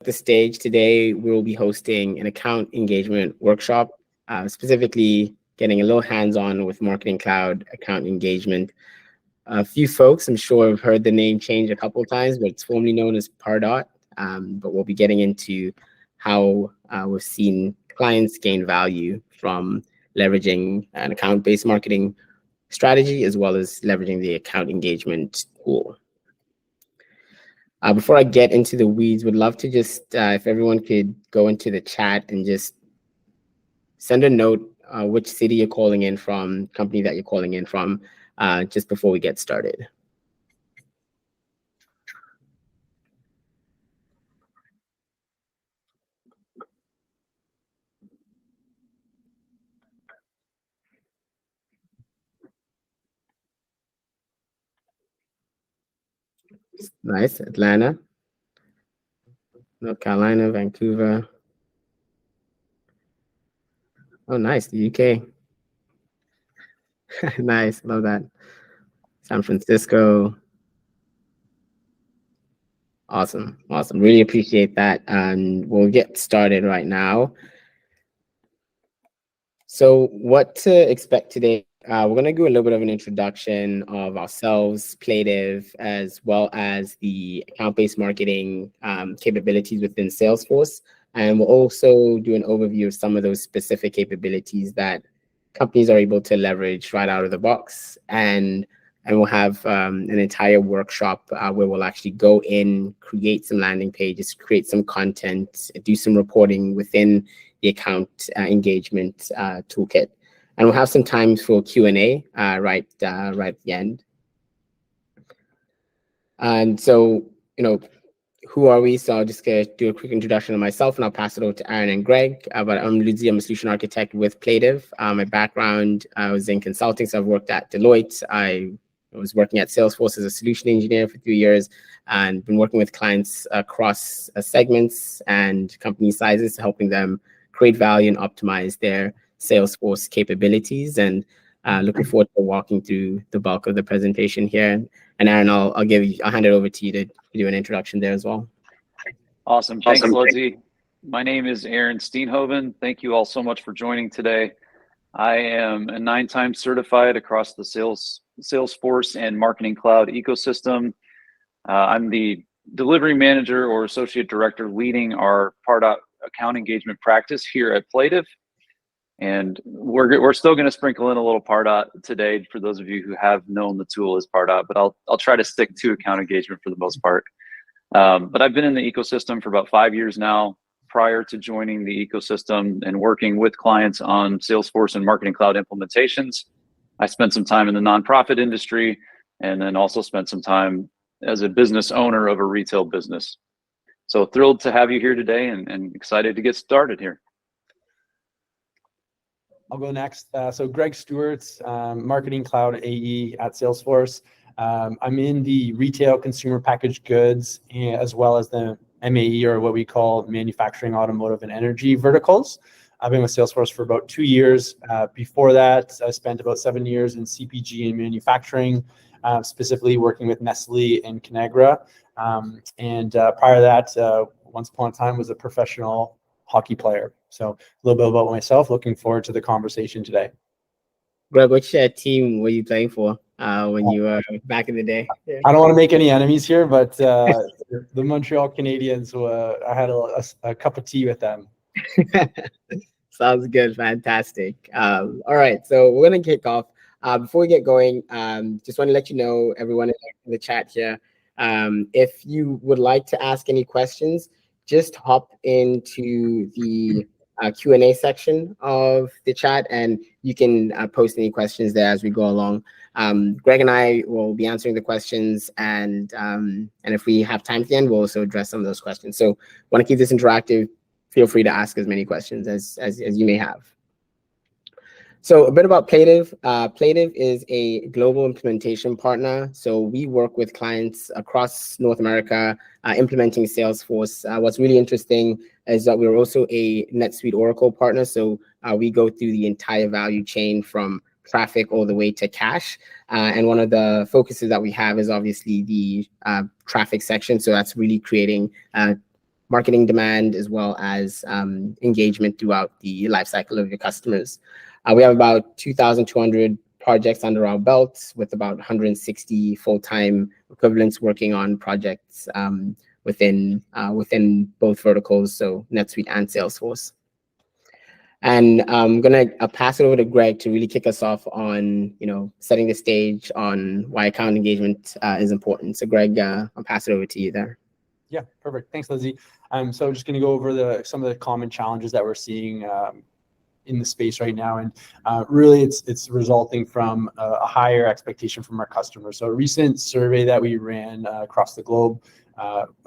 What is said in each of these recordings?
The stage today, we'll be hosting an account engagement workshop, specifically getting a little hands-on with Marketing Cloud account engagement. A few folks, I'm sure, have heard the name change a couple of times, but it's formerly known as Pardot. But we'll be getting into how we've seen clients gain value from leveraging an account-based marketing strategy, as well as leveraging the account engagement tool. Before I get into the weeds, would love to just, if everyone could go into the chat and just send a note, which city you're calling in from, company that you're calling in from, just before we get started. Nice, Atlanta, North Carolina, Vancouver. Oh, nice, the UK. Nice, love that. San Francisco. Awesome, awesome. Really appreciate that. And we'll get started right now. So what to expect today? We're going to do a little bit of an introduction of ourselves, Plative, as well as the account-based marketing capabilities within Salesforce. And we'll also do an overview of some of those specific capabilities that companies are able to leverage right out of the box. And we'll have an entire workshop where we'll actually go in, create some landing pages, create some content, do some reporting within the account engagement toolkit. And we'll have some time for Q&A right at the end. And so, who are we? So I'll just do a quick introduction of myself, and I'll pass it over to Aaron and Greg. But I'm Ludzie. I'm a solution architect with Plative. My background, I was in consulting, so I've worked at Deloitte. I was working at Salesforce as a solution engineer for 3 years, and been working with clients across segments and company sizes, helping them create value and optimize their Salesforce capabilities. And looking forward to walking through the bulk of the presentation here. And Aaron, I'll hand it over to you to do an introduction there as well. Awesome. Thanks, Ludzie. My name is Aaron Steenhoven. Thank you all so much for joining today. I am a 9-time certified across the Salesforce and Marketing Cloud ecosystem. I'm the delivery manager or associate director leading our Pardot account engagement practice here at Plative. And we're still going to sprinkle in a little Pardot today for those of you who have known the tool as Pardot, but I'll try to stick to account engagement for the most part. But I've been in the ecosystem for about 5 years now. Prior to joining the ecosystem and working with clients on Salesforce and Marketing Cloud implementations, I spent some time in the nonprofit industry, and then also spent some time as a business owner of a retail business. So thrilled to have you here today and excited to get started here. I'll go next. So Greg Stewart, Marketing Cloud AE at Salesforce. I'm in the retail consumer packaged goods as well as the MAE, or what we call manufacturing, automotive, and energy verticals. I've been with Salesforce for about 2 years. Before that, I spent about 7 years in CPG and manufacturing, specifically working with Nestle and Conagra. And prior to that, once upon a time, was a professional hockey player. So a little bit about myself. Looking forward to the conversation today. Greg, which team were you playing for when you were back in the day? Yeah. I don't want to make any enemies here, but the Montreal Canadiens, I had a cup of tea with them. Sounds good. Fantastic. All right, so we're going to kick off. Before we get going, just want to let you know, everyone in the chat here, if you would like to ask any questions, just hop into the Q&A section of the chat, and you can post any questions there as we go along. Greg and I will be answering the questions, and if we have time at the end, we'll also address some of those questions. So want to keep this interactive. Feel free to ask as many questions as you may have. So a bit about Plative. Plative is a global implementation partner. So we work with clients across North America implementing Salesforce. What's really interesting is that we're also a NetSuite Oracle partner. So we go through the entire value chain from traffic all the way to cash. And one of the focuses that we have is obviously the traffic section. So that's really creating marketing demand, as well as engagement throughout the life cycle of your customers. We have about 2,200 projects under our belt, with about 160 full-time equivalents working on projects within both verticals, so NetSuite and Salesforce. And I'm gonna pass it over to Greg to really kick us off on setting the stage on why account engagement is important. So Greg, I'll pass it over to you there. Yeah, perfect. Thanks, Lizzie. So I'm just going to go over some of the common challenges that we're seeing in the space right now, and really it's resulting from a higher expectation from our customers. So a recent survey that we ran across the globe,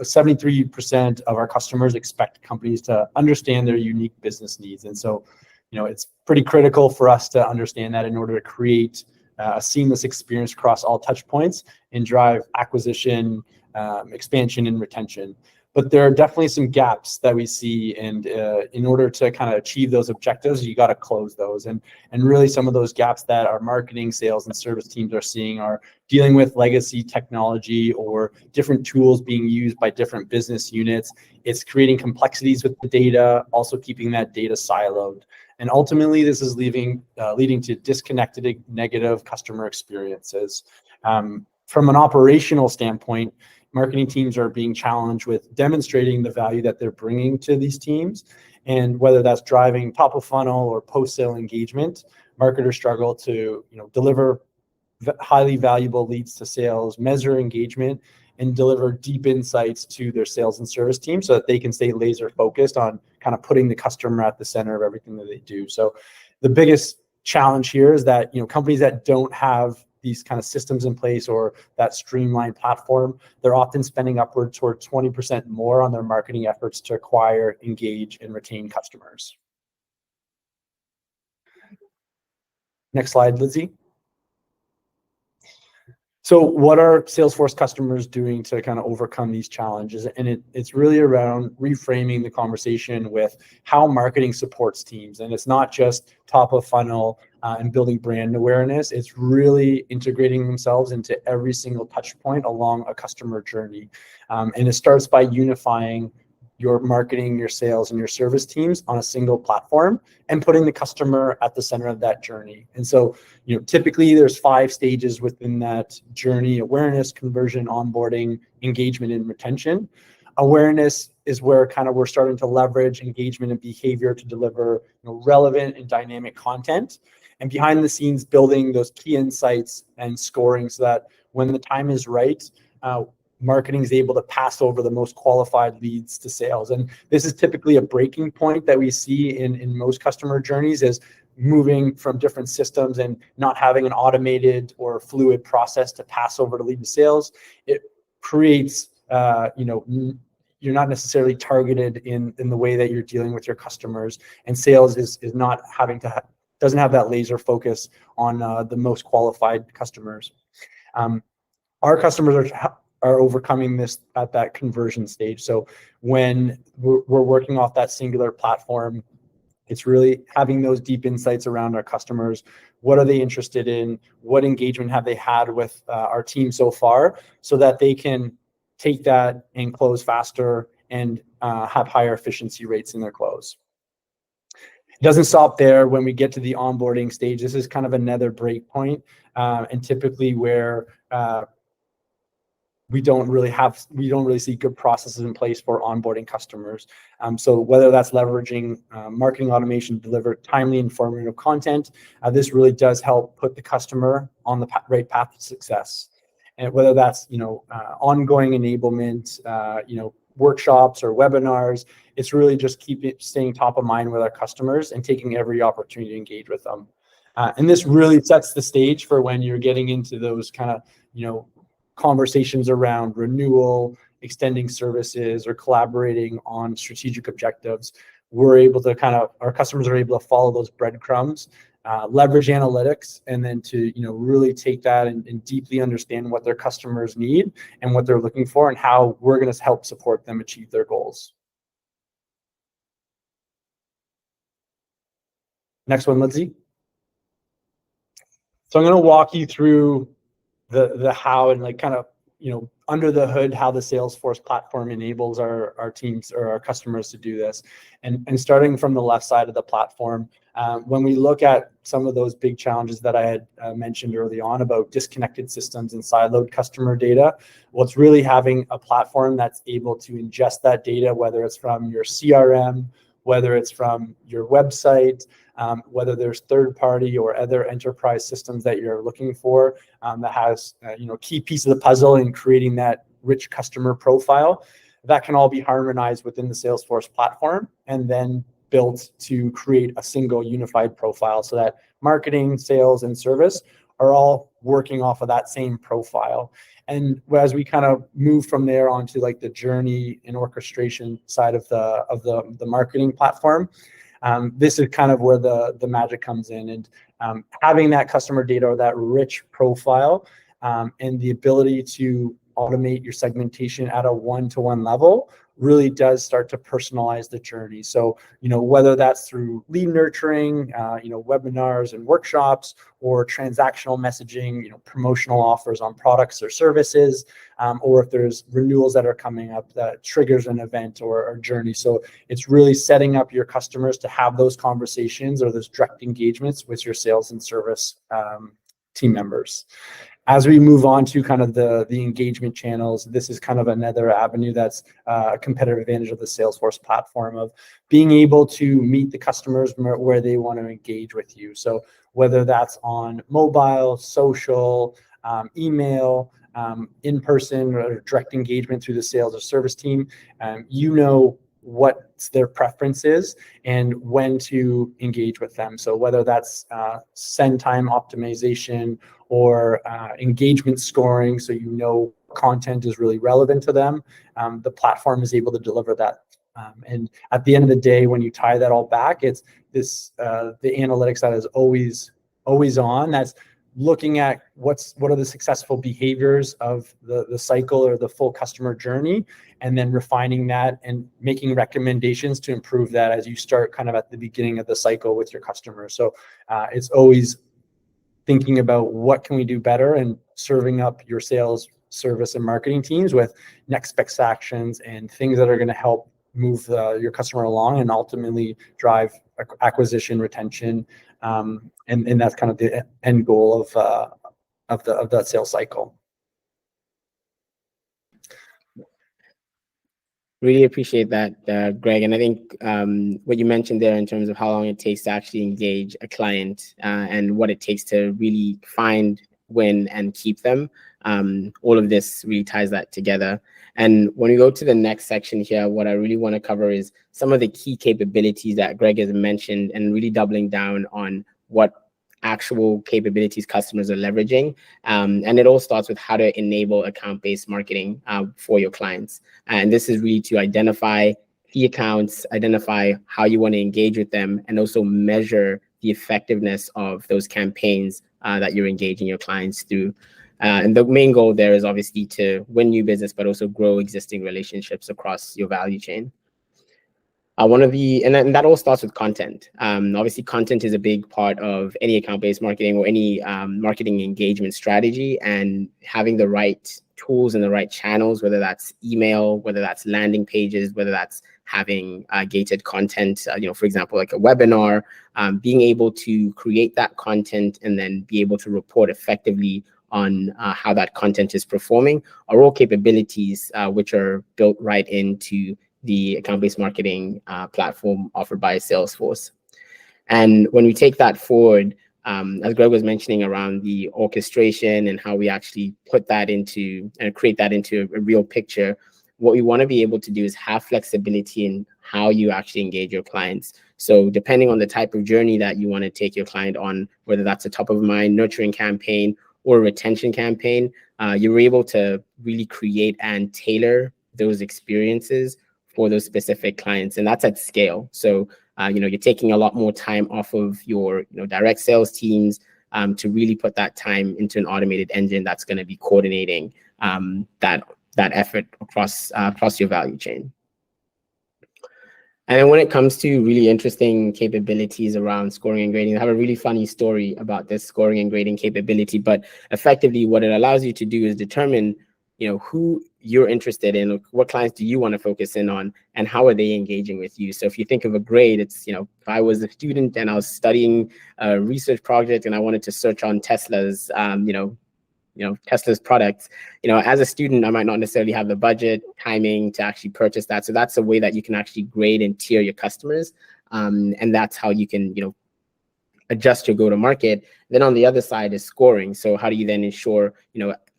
73% of our customers expect companies to understand their unique business needs, and so it's pretty critical for us to understand that in order to create a seamless experience across all touch points and drive acquisition, expansion, and retention. But there are definitely some gaps that we see, and in order to kind of achieve those objectives, you got to close those. And really, some of those gaps that our marketing, sales, and service teams are seeing are dealing with legacy technology or different tools being used by different business units. It's creating complexities with the data, also keeping that data siloed. And ultimately, this is leading to disconnected, negative customer experiences. From an operational standpoint, marketing teams are being challenged with demonstrating the value that they're bringing to these teams. And whether that's driving top of funnel or post-sale engagement, marketers struggle to deliver highly valuable leads to sales, measure engagement, and deliver deep insights to their sales and service team so that they can stay laser focused on kind of putting the customer at the center of everything that they do. So the biggest challenge here is that companies that don't have these kind of systems in place or that streamlined platform, they're often spending upward toward 20% more on their marketing efforts to acquire, engage, and retain customers. Next slide, Lizzie. So what are Salesforce customers doing to kind of overcome these challenges? And it's really around reframing the conversation with how marketing supports teams. And it's not just top of funnel and building brand awareness. It's really integrating themselves into every single touch point along a customer journey. And it starts by unifying your marketing, your sales, and your service teams on a single platform and putting the customer at the center of that journey. And so, typically there's 5 stages within that journey: awareness, conversion, onboarding, engagement, and retention. Awareness is where we're starting to leverage engagement and behavior to deliver relevant and dynamic content. And behind the scenes, building those key insights and scoring so that when the time is right, marketing is able to pass over the most qualified leads to sales. And this is typically a breaking point that we see in most customer journeys, is moving from different systems and not having an automated or fluid process to pass over to lead to sales. It creates, you're not necessarily targeted in the way that you're dealing with your customers, and sales is not doesn't have that laser focus on the most qualified customers. Our customers are overcoming this at that conversion stage. So when we're working off that singular platform, it's really having those deep insights around our customers. What are they interested in? What engagement have they had with our team so far, so that they can take that and close faster and have higher efficiency rates in their close. It doesn't stop there. When we get to the onboarding stage, this is kind of another break point, and typically where we don't really see good processes in place for onboarding customers. So whether that's leveraging marketing automation to deliver timely, informative content, this really does help put the customer on the right path to success. And whether that's ongoing enablement, workshops or webinars, it's really just staying top of mind with our customers and taking every opportunity to engage with them. And this really sets the stage for when you're getting into those kind of conversations around renewal, extending services, or collaborating on strategic objectives. Our customers are able to follow those breadcrumbs, leverage analytics, and then to really take that and deeply understand what their customers need and what they're looking for, and how we're going to help support them achieve their goals. Next one, Lindsay. So I'm going to walk you through the how and under the hood, how the Salesforce platform enables our teams or our customers to do this. And starting from the left side of the platform, when we look at some of those big challenges that I had mentioned early on about disconnected systems and siloed customer data, well, it's really having a platform that's able to ingest that data, whether it's from your CRM, whether it's from your website, whether there's third-party or other enterprise systems that you're looking for, that has key piece of the puzzle in creating that rich customer profile. That can all be harmonized within the Salesforce platform and then built to create a single unified profile so that marketing, sales, and service are all working off of that same profile. And as we kind of move from there onto like the journey and orchestration side of the marketing platform, this is kind of where the magic comes in. And having that customer data or that rich profile and the ability to automate your segmentation at a one-to-one level really does start to personalize the journey. So, whether that's through lead nurturing, webinars and workshops, or transactional messaging, promotional offers on products or services, or if there's renewals that are coming up that triggers an event or journey. So it's really setting up your customers to have those conversations or those direct engagements with your sales and service team members. As we move on to kind of the engagement channels, this is kind of another avenue that's a competitive advantage of the Salesforce platform, of being able to meet the customers where they want to engage with you. So whether that's on mobile, social, email, in person, or direct engagement through the sales or service team, what their preference is and when to engage with them. So whether that's send time optimization or engagement scoring, so content is really relevant to them, the platform is able to deliver that. And at the end of the day, when you tie that all back, it's this the analytics that is always on. That's looking at what are the successful behaviors of the cycle or the full customer journey, and then refining that and making recommendations to improve that as you start kind of at the beginning of the cycle with your customers. So it's always thinking about what can we do better and serving up your sales, service, and marketing teams with next best actions and things that are going to help move your customer along and ultimately drive acquisition, retention, and that's kind of the end goal of that sales cycle. Really appreciate that, Greg. And I think what you mentioned there in terms of how long it takes to actually engage a client and what it takes to really find, win, and keep them, all of this really ties that together. And when we go to the next section here, what I really want to cover is some of the key capabilities that Greg has mentioned and really doubling down on what actual capabilities customers are leveraging. And it all starts with how to enable account-based marketing for your clients. And this is really to identify key accounts, identify how you want to engage with them, and also measure the effectiveness of those campaigns that you're engaging your clients through. And the main goal there is obviously to win new business, but also grow existing relationships across your value chain. And that all starts with content. Obviously, content is a big part of any account-based marketing or any marketing engagement strategy, and having the right tools and the right channels, whether that's email, whether that's landing pages, whether that's having gated content, for example, like a webinar, being able to create that content and then be able to report effectively on how that content is performing are all capabilities which are built right into the account-based marketing platform offered by Salesforce. And when we take that forward, as Greg was mentioning around the orchestration and how we actually put that into and create that into a real picture, what we want to be able to do is have flexibility in how you actually engage your clients. So depending on the type of journey that you want to take your client on, whether that's a top of mind nurturing campaign or a retention campaign, you're able to really create and tailor those experiences for those specific clients, and that's at scale. So you're taking a lot more time off of your direct sales teams to really put that time into an automated engine that's going to be coordinating that effort across your value chain. And then when it comes to really interesting capabilities around scoring and grading, I have a really funny story about this scoring and grading capability. But effectively, what it allows you to do is determine who you're interested in, what clients do you want to focus in on, and how are they engaging with you. So if you think of a grade, it's, if I was a student and I was studying a research project and I wanted to search on Tesla's, Tesla's products, as a student, I might not necessarily have the budget, timing to actually purchase that. So that's a way that you can actually grade and tier your customers. And that's how you can, adjust your go-to-market. Then on the other side is scoring. So how do you then ensure,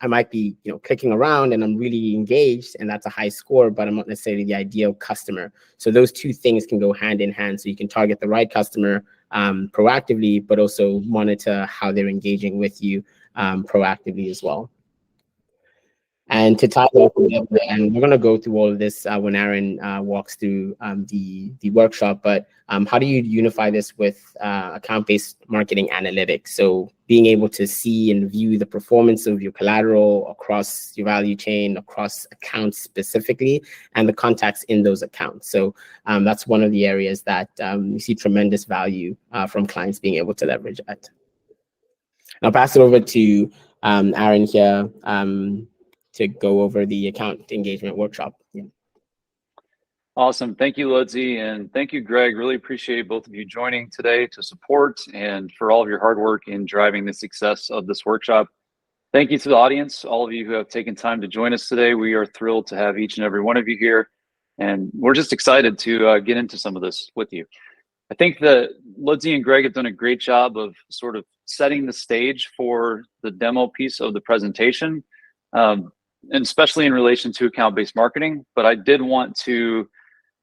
I might be, clicking around and I'm really engaged and that's a high score, but I'm not necessarily the ideal customer. So those two things can go hand in hand. So you can target the right customer proactively, but also monitor how they're engaging with you proactively as well. And to tie that together, and we're going to go through all of this when Aaron walks through the workshop, but how do you unify this with account-based marketing analytics? So being able to see and view the performance of your collateral across your value chain, across accounts specifically, and the contacts in those accounts. So that's one of the areas that we see tremendous value from clients being able to leverage that. I'll pass it over to Aaron here to go over the account engagement workshop. Yeah. Awesome. Thank you, Ludzi, and thank you, Greg. Really appreciate both of you joining today to support and for all of your hard work in driving the success of this workshop. Thank you to the audience, all of you who have taken time to join us today. We are thrilled to have each and every one of you here, and we're just excited to get into some of this with you. I think that Ludzi and Greg have done a great job of sort of setting the stage for the demo piece of the presentation, and especially in relation to account-based marketing. But I did want to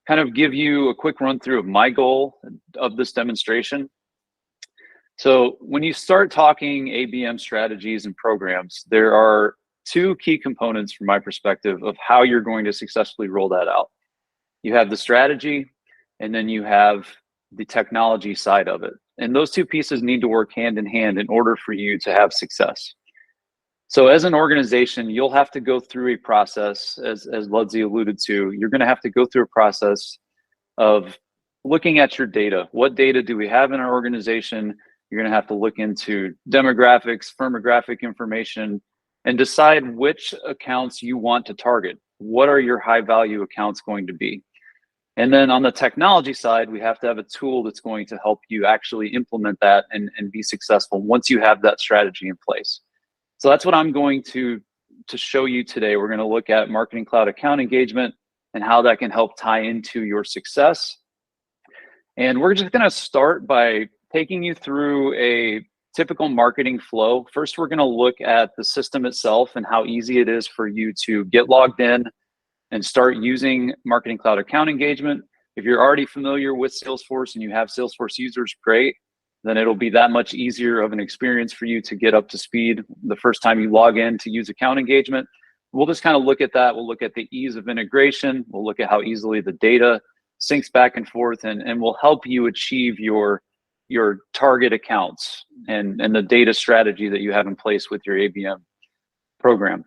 kind of give you a quick run through of my goal of this demonstration. So when you start talking ABM strategies and programs, there are two key components from my perspective of how you're going to successfully roll that out. You have the strategy, and then you have the technology side of it. And those two pieces need to work hand in hand in order for you to have success. So as an organization, you'll have to go through a process, as Ludzi alluded to. You're going to have to go through a process of looking at your data. What data do we have in our organization? You're going to have to look into demographics, firmographic information, and decide which accounts you want to target. What are your high value accounts going to be? And then on the technology side, we have to have a tool that's going to help you actually implement that and be successful once you have that strategy in place. So that's what I'm going to show you today. We're going to look at Marketing Cloud account engagement and how that can help tie into your success. And we're just going to start by taking you through a typical marketing flow. First, we're going to look at the system itself and how easy it is for you to get logged in and start using Marketing Cloud account engagement. If you're already familiar with Salesforce and you have Salesforce users, great. Then it'll be that much easier of an experience for you to get up to speed the first time you log in to use account engagement. We'll just kind of look at that. We'll look at the ease of integration. We'll look at how easily the data syncs back and forth, and will help you achieve your target accounts and the data strategy that you have in place with your ABM program.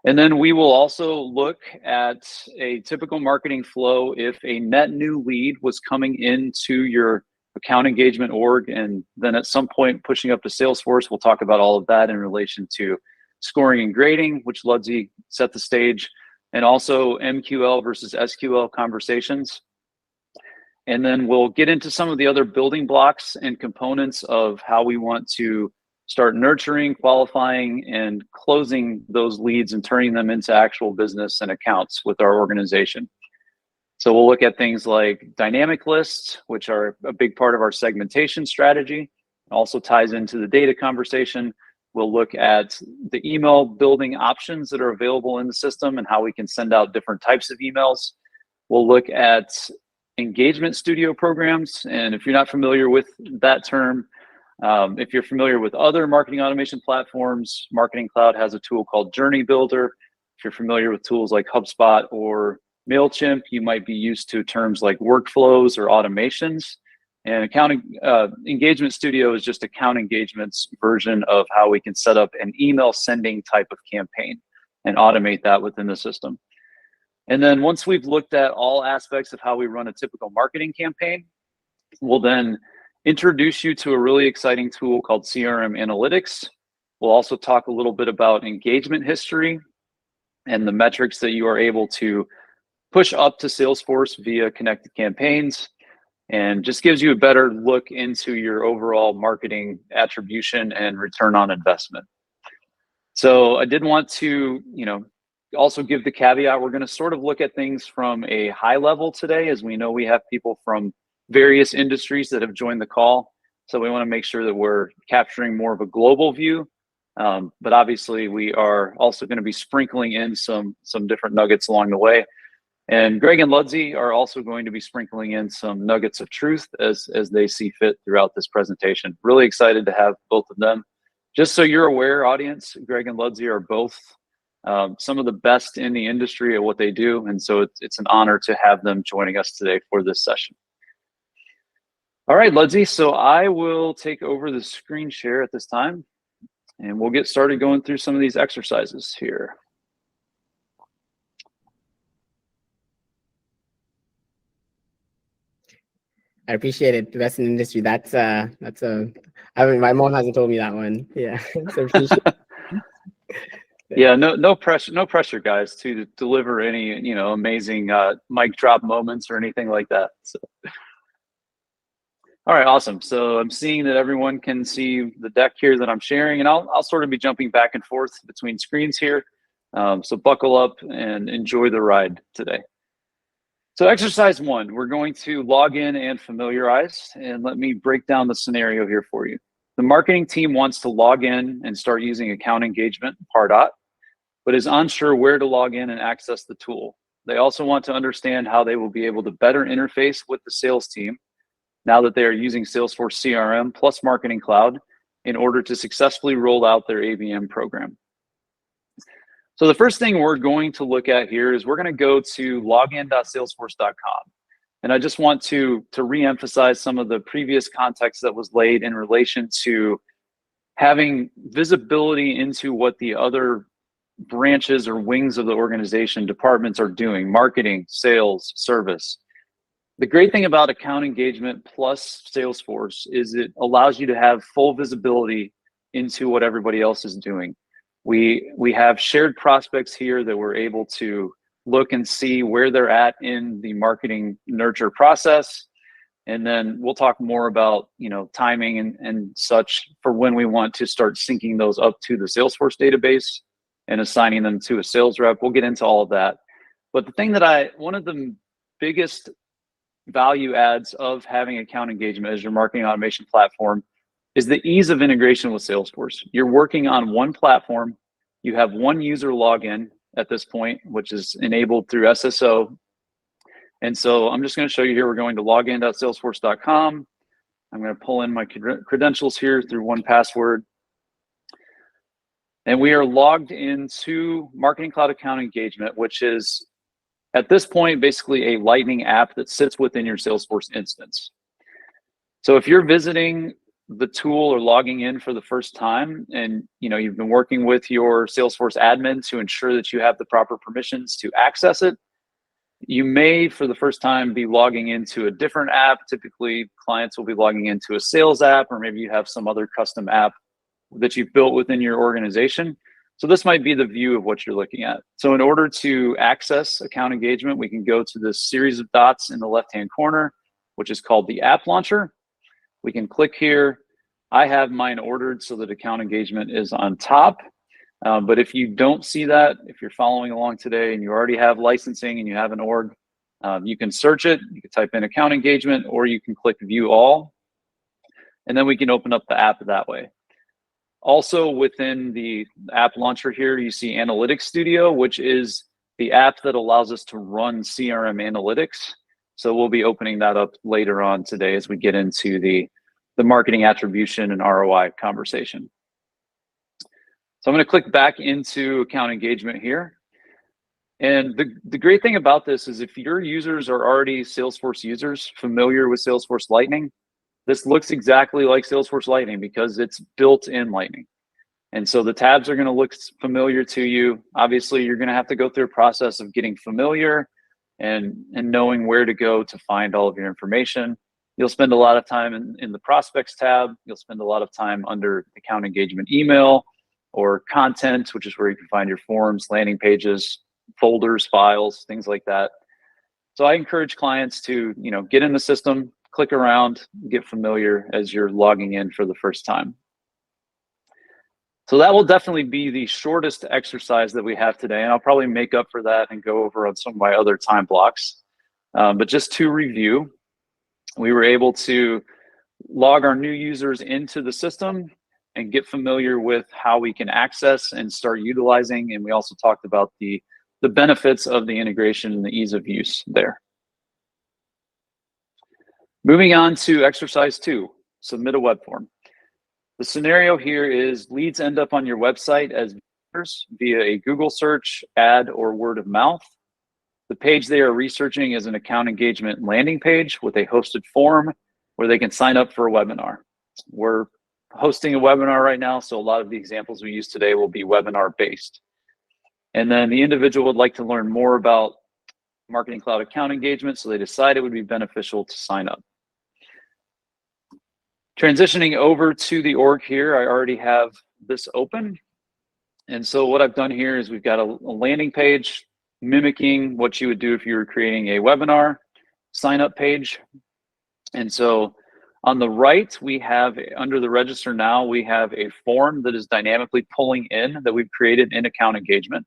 And then we will also look at a typical marketing flow if a net new lead was coming into your account engagement org, and then at some point pushing up to Salesforce. We'll talk about all of that in relation to scoring and grading, which Ludzi set the stage, and also MQL versus SQL conversations. And then we'll get into some of the other building blocks and components of how we want to start nurturing, qualifying, and closing those leads and turning them into actual business and accounts with our organization. So we'll look at things like dynamic lists, which are a big part of our segmentation strategy. It also ties into the data conversation. We'll look at the email building options that are available in the system and how we can send out different types of emails. We'll look at engagement studio programs. And if you're not familiar with that term, if you're familiar with other marketing automation platforms, Marketing Cloud has a tool called Journey Builder. If you're familiar with tools like HubSpot or MailChimp, you might be used to terms like workflows or automations. And Engagement Studio is just account engagement's version of how we can set up an email sending type of campaign and automate that within the system. And then once we've looked at all aspects of how we run a typical marketing campaign, we'll then introduce you to a really exciting tool called CRM Analytics. We'll also talk a little bit about engagement history and the metrics that you are able to push up to Salesforce via connected campaigns, and just gives you a better look into your overall marketing attribution and return on investment. So I did want to, also give the caveat, we're going to sort of look at things from a high level today, as we know we have people from various industries that have joined the call. So we want to make sure that we're capturing more of a global view. But obviously we are also going to be sprinkling in some different nuggets along the way. And Greg and Ludsey are also going to be sprinkling in some nuggets of truth as they see fit throughout this presentation. Really excited to have both of them. Just so you're aware, audience, Greg and Ludsey are both some of the best in the industry at what they do. And so it's an honor to have them joining us today for this session. All right, Ludsey, so I will take over the screen share at this time, and we'll get started going through some of these exercises here. I appreciate it. The best in the industry. That's I mean, my mom hasn't told me that one. Yeah. So appreciate it. Yeah, no pressure, guys, to deliver any, amazing mic drop moments or anything like that. So. All right, awesome. So I'm seeing that everyone can see the deck here that I'm sharing, and I'll sort of be jumping back and forth between screens here. So buckle up and enjoy the ride today. So exercise 1, we're going to log in and familiarize, and let me break down the scenario here for you. The marketing team wants to log in and start using account engagement, Pardot, but is unsure where to log in and access the tool. They also want to understand how they will be able to better interface with the sales team now that they are using Salesforce CRM plus Marketing Cloud in order to successfully roll out their ABM program. So the first thing we're going to look at here is we're going to go to login.salesforce.com. And I just want to re-emphasize some of the previous context that was laid in relation to having visibility into what the other branches or wings of the organization, departments are doing, marketing, sales, service. The great thing about account engagement plus Salesforce is it allows you to have full visibility into what everybody else is doing. We have shared prospects here that we're able to look and see where they're at in the marketing nurture process. And then we'll talk more about, timing and such for when we want to start syncing those up to the Salesforce database and assigning them to a sales rep. We'll get into all of that. But the thing that one of the biggest value adds of having account engagement as your marketing automation platform is the ease of integration with Salesforce. You're working on one platform. You have one user login at this point, which is enabled through SSO. And so I'm just going to show you here. We're going to login.salesforce.com. I'm going to pull in my credentials here through 1Password. And we are logged into Marketing Cloud Account Engagement, which is at this point basically a Lightning app that sits within your Salesforce instance. So if you're visiting the tool or logging in for the first time, and you've been working with your Salesforce admin to ensure that you have the proper permissions to access it, you may for the first time be logging into a different app. Typically clients will be logging into a sales app, or maybe you have some other custom app that you've built within your organization. So this might be the view of what you're looking at. So in order to access account engagement, we can go to this series of dots in the left-hand corner, which is called the app launcher. We can click here. I have mine ordered so that account engagement is on top. But if you don't see that, if you're following along today and you already have licensing and you have an org, you can search it. You can type in account engagement, or you can click view all, and then we can open up the app that way. Also within the app launcher here, you see Analytics Studio, which is the app that allows us to run CRM analytics. So we'll be opening that up later on today as we get into the marketing attribution and ROI conversation. So I'm going to click back into account engagement here. And the great thing about this is if your users are already Salesforce users, familiar with Salesforce Lightning, this looks exactly like Salesforce Lightning because it's built in Lightning. And so the tabs are going to look familiar to you. Obviously, you're going to have to go through a process of getting familiar and knowing where to go to find all of your information. You'll spend a lot of time in the prospects tab. You'll spend a lot of time under account engagement email. or content, which is where you can find your forms, landing pages, folders, files, things like that. So I encourage clients to, get in the system, click around, get familiar as you're logging in for the first time. So that will definitely be the shortest exercise that we have today, and I'll probably make up for that and go over on some of my other time blocks. But just to review, we were able to log our new users into the system and get familiar with how we can access and start utilizing. And we also talked about the benefits of the integration and the ease of use there. Moving on to exercise 2, submit a web form. The scenario here is leads end up on your website as visitors via a Google search, ad, or word of mouth. The page they are researching is an account engagement landing page with a hosted form where they can sign up for a webinar. We're hosting a webinar right now, so a lot of the examples we use today will be webinar based. And then the individual would like to learn more about Marketing Cloud account engagement, so they decide it would be beneficial to sign up. Transitioning over to the org here, I already have this open. And so what I've done here is we've got a landing page mimicking what you would do if you were creating a webinar sign up page. And so on the right, we have under the register now, we have a form that is dynamically pulling in that we've created in account engagement.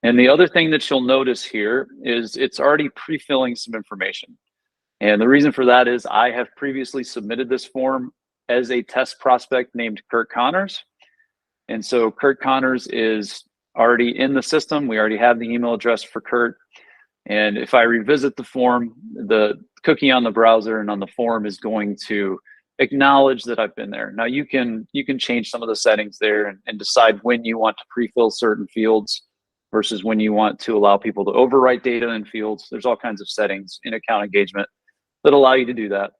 And the other thing that you'll notice here is it's already pre-filling some information. And the reason for that is I have previously submitted this form as a test prospect named Kurt Connors. And so Kurt Connors is already in the system. We already have the email address for Kurt. And if I revisit the form, the cookie on the browser and on the form is going to acknowledge that I've been there. Now you can change some of the settings there and decide when you want to pre-fill certain fields versus when you want to allow people to overwrite data in fields. There's all kinds of settings in account engagement that allow you to do that.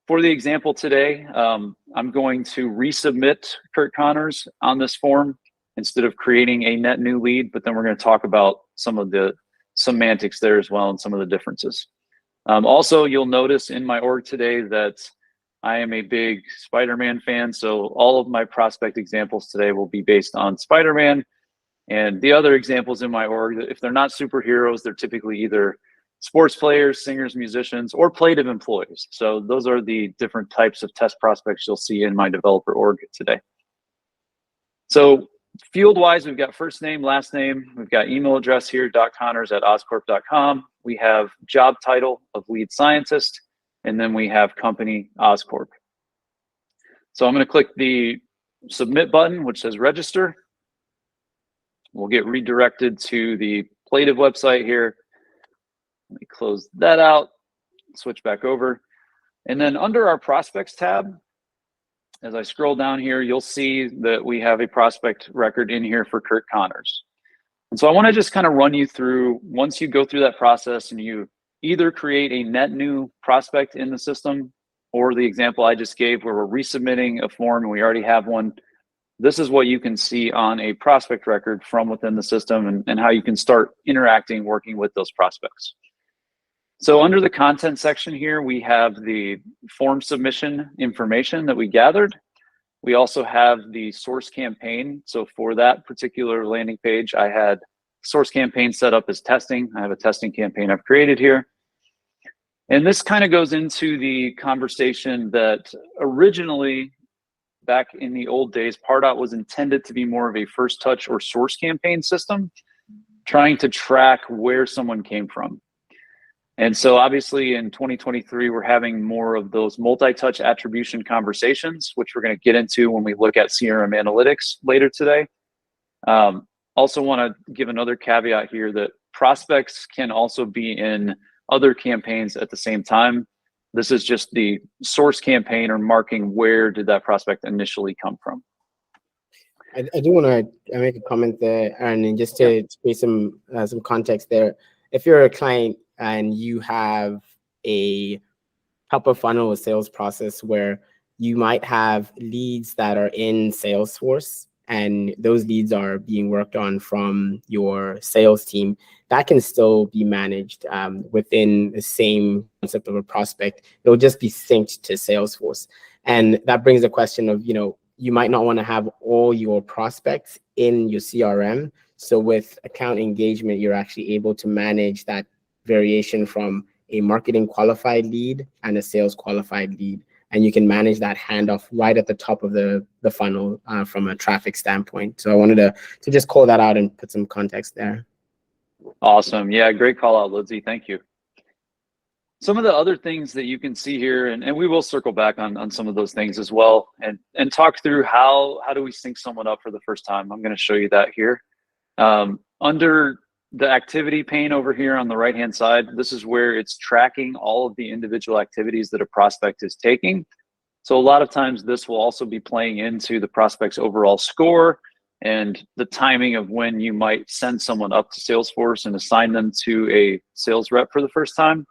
For the example today, I'm going to resubmit Kurt Connors on this form instead of creating a net new lead, but then we're going to talk about some of the semantics there as well and some of the differences. Also, you'll notice in my org today that I am a big Spider-Man fan, so all of my prospect examples today will be based on Spider-Man. And the other examples in my org, if they're not superheroes, they're typically either sports players, singers, musicians, or plative employees. So those are the different types of test prospects you'll see in my developer org today. So field-wise, we've got first name, last name. We've got email address here, .connors@oscorp.com. We have job title of lead scientist, and then we have company Oscorp. So I'm going to click the submit button, which says register. We'll get redirected to the Plative website here. Let me close that out, switch back over. And then under our prospects tab, as I scroll down here, you'll see that we have a prospect record in here for Kurt Connors. And so I want to just kind of run you through, once you go through that process and you either create a net new prospect in the system, or the example I just gave where we're resubmitting a form and we already have one, this is what you can see on a prospect record from within the system and how you can start interacting, working with those prospects. So under the content section here, we have the form submission information that we gathered. We also have the source campaign. So for that particular landing page, I had source campaign set up as testing. I have a testing campaign I've created here. And this kind of goes into the conversation that originally, back in the old days, Pardot was intended to be more of a first touch or source campaign system, trying to track where someone came from. And so obviously in 2023, we're having more of those multi-touch attribution conversations, which we're going to get into when we look at CRM analytics later today. Also want to give another caveat here that prospects can also be in other campaigns at the same time. This is just the source campaign or marking where did that prospect initially come from. I do want to make a comment there, Aaron, and just to create some context there. If you're a client and you have a top of funnel sales process where you might have leads that are in Salesforce and those leads are being worked on from your sales team, that can still be managed within the same concept of a prospect. It'll just be synced to Salesforce. And that brings the question of, you might not want to have all your prospects in your CRM. So with account engagement, you're actually able to manage that variation from a marketing qualified lead and a sales qualified lead. And you can manage that handoff right at the top of the funnel from a traffic standpoint. So I wanted to just call that out and put some context there. Awesome. Yeah, great call out, Lizzie. Thank you. Some of the other things that you can see here, and we will circle back on some of those things as well, and talk through how do we sync someone up for the first time. I'm going to show you that here. Under the activity pane over here on the right-hand side, this is where it's tracking all of the individual activities that a prospect is taking. So a lot of times this will also be playing into the prospect's overall score and the timing of when you might send someone up to Salesforce and assign them to a sales rep for the first time.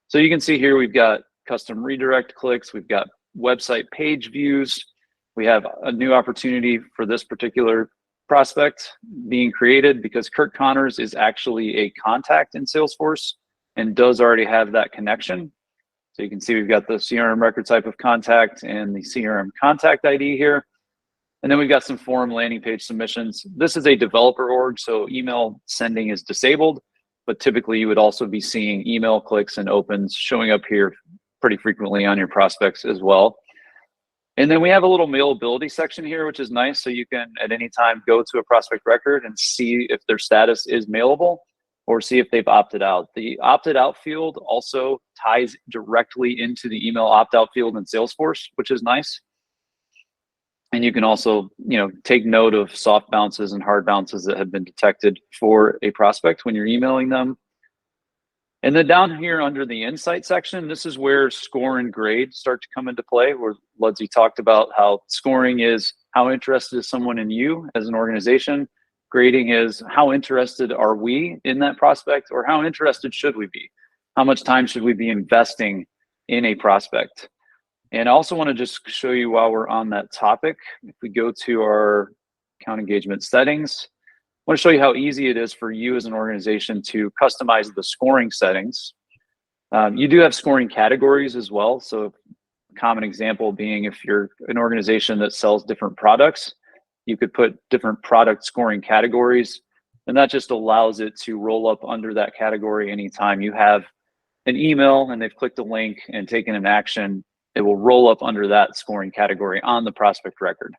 So you can see here, we've got custom redirect clicks, we've got website page views, we have a new opportunity for this particular prospect being created because Kirk Connors is actually a contact in Salesforce and does already have that connection. So you can see we've got the CRM record type of contact and the CRM contact ID here. And then we've got some form landing page submissions. This is a developer org, so email sending is disabled, but typically you would also be seeing email clicks and opens showing up here pretty frequently on your prospects as well. And then we have a little mailability section here, which is nice. So you can at any time go to a prospect record and see if their status is mailable or see if they've opted out. The opted out field also ties directly into the email opt-out field in Salesforce, which is nice. And you can also, take note of soft bounces and hard bounces that have been detected for a prospect when you're emailing them. And then down here under the insight section, this is where score and grade start to come into play, where Ludsey talked about how scoring is how interested is someone in you as an organization. Grading is how interested are we in that prospect, or how interested should we be? How much time should we be investing in a prospect? And I also want to just show you while we're on that topic, if we go to our account engagement settings, I want to show you how easy it is for you as an organization to customize the scoring settings. You do have scoring categories as well. So a common example being if you're an organization that sells different products, you could put different product scoring categories, and that just allows it to roll up under that category anytime you have an email and they've clicked a link and taken an action. It will roll up under that scoring category on the prospect record.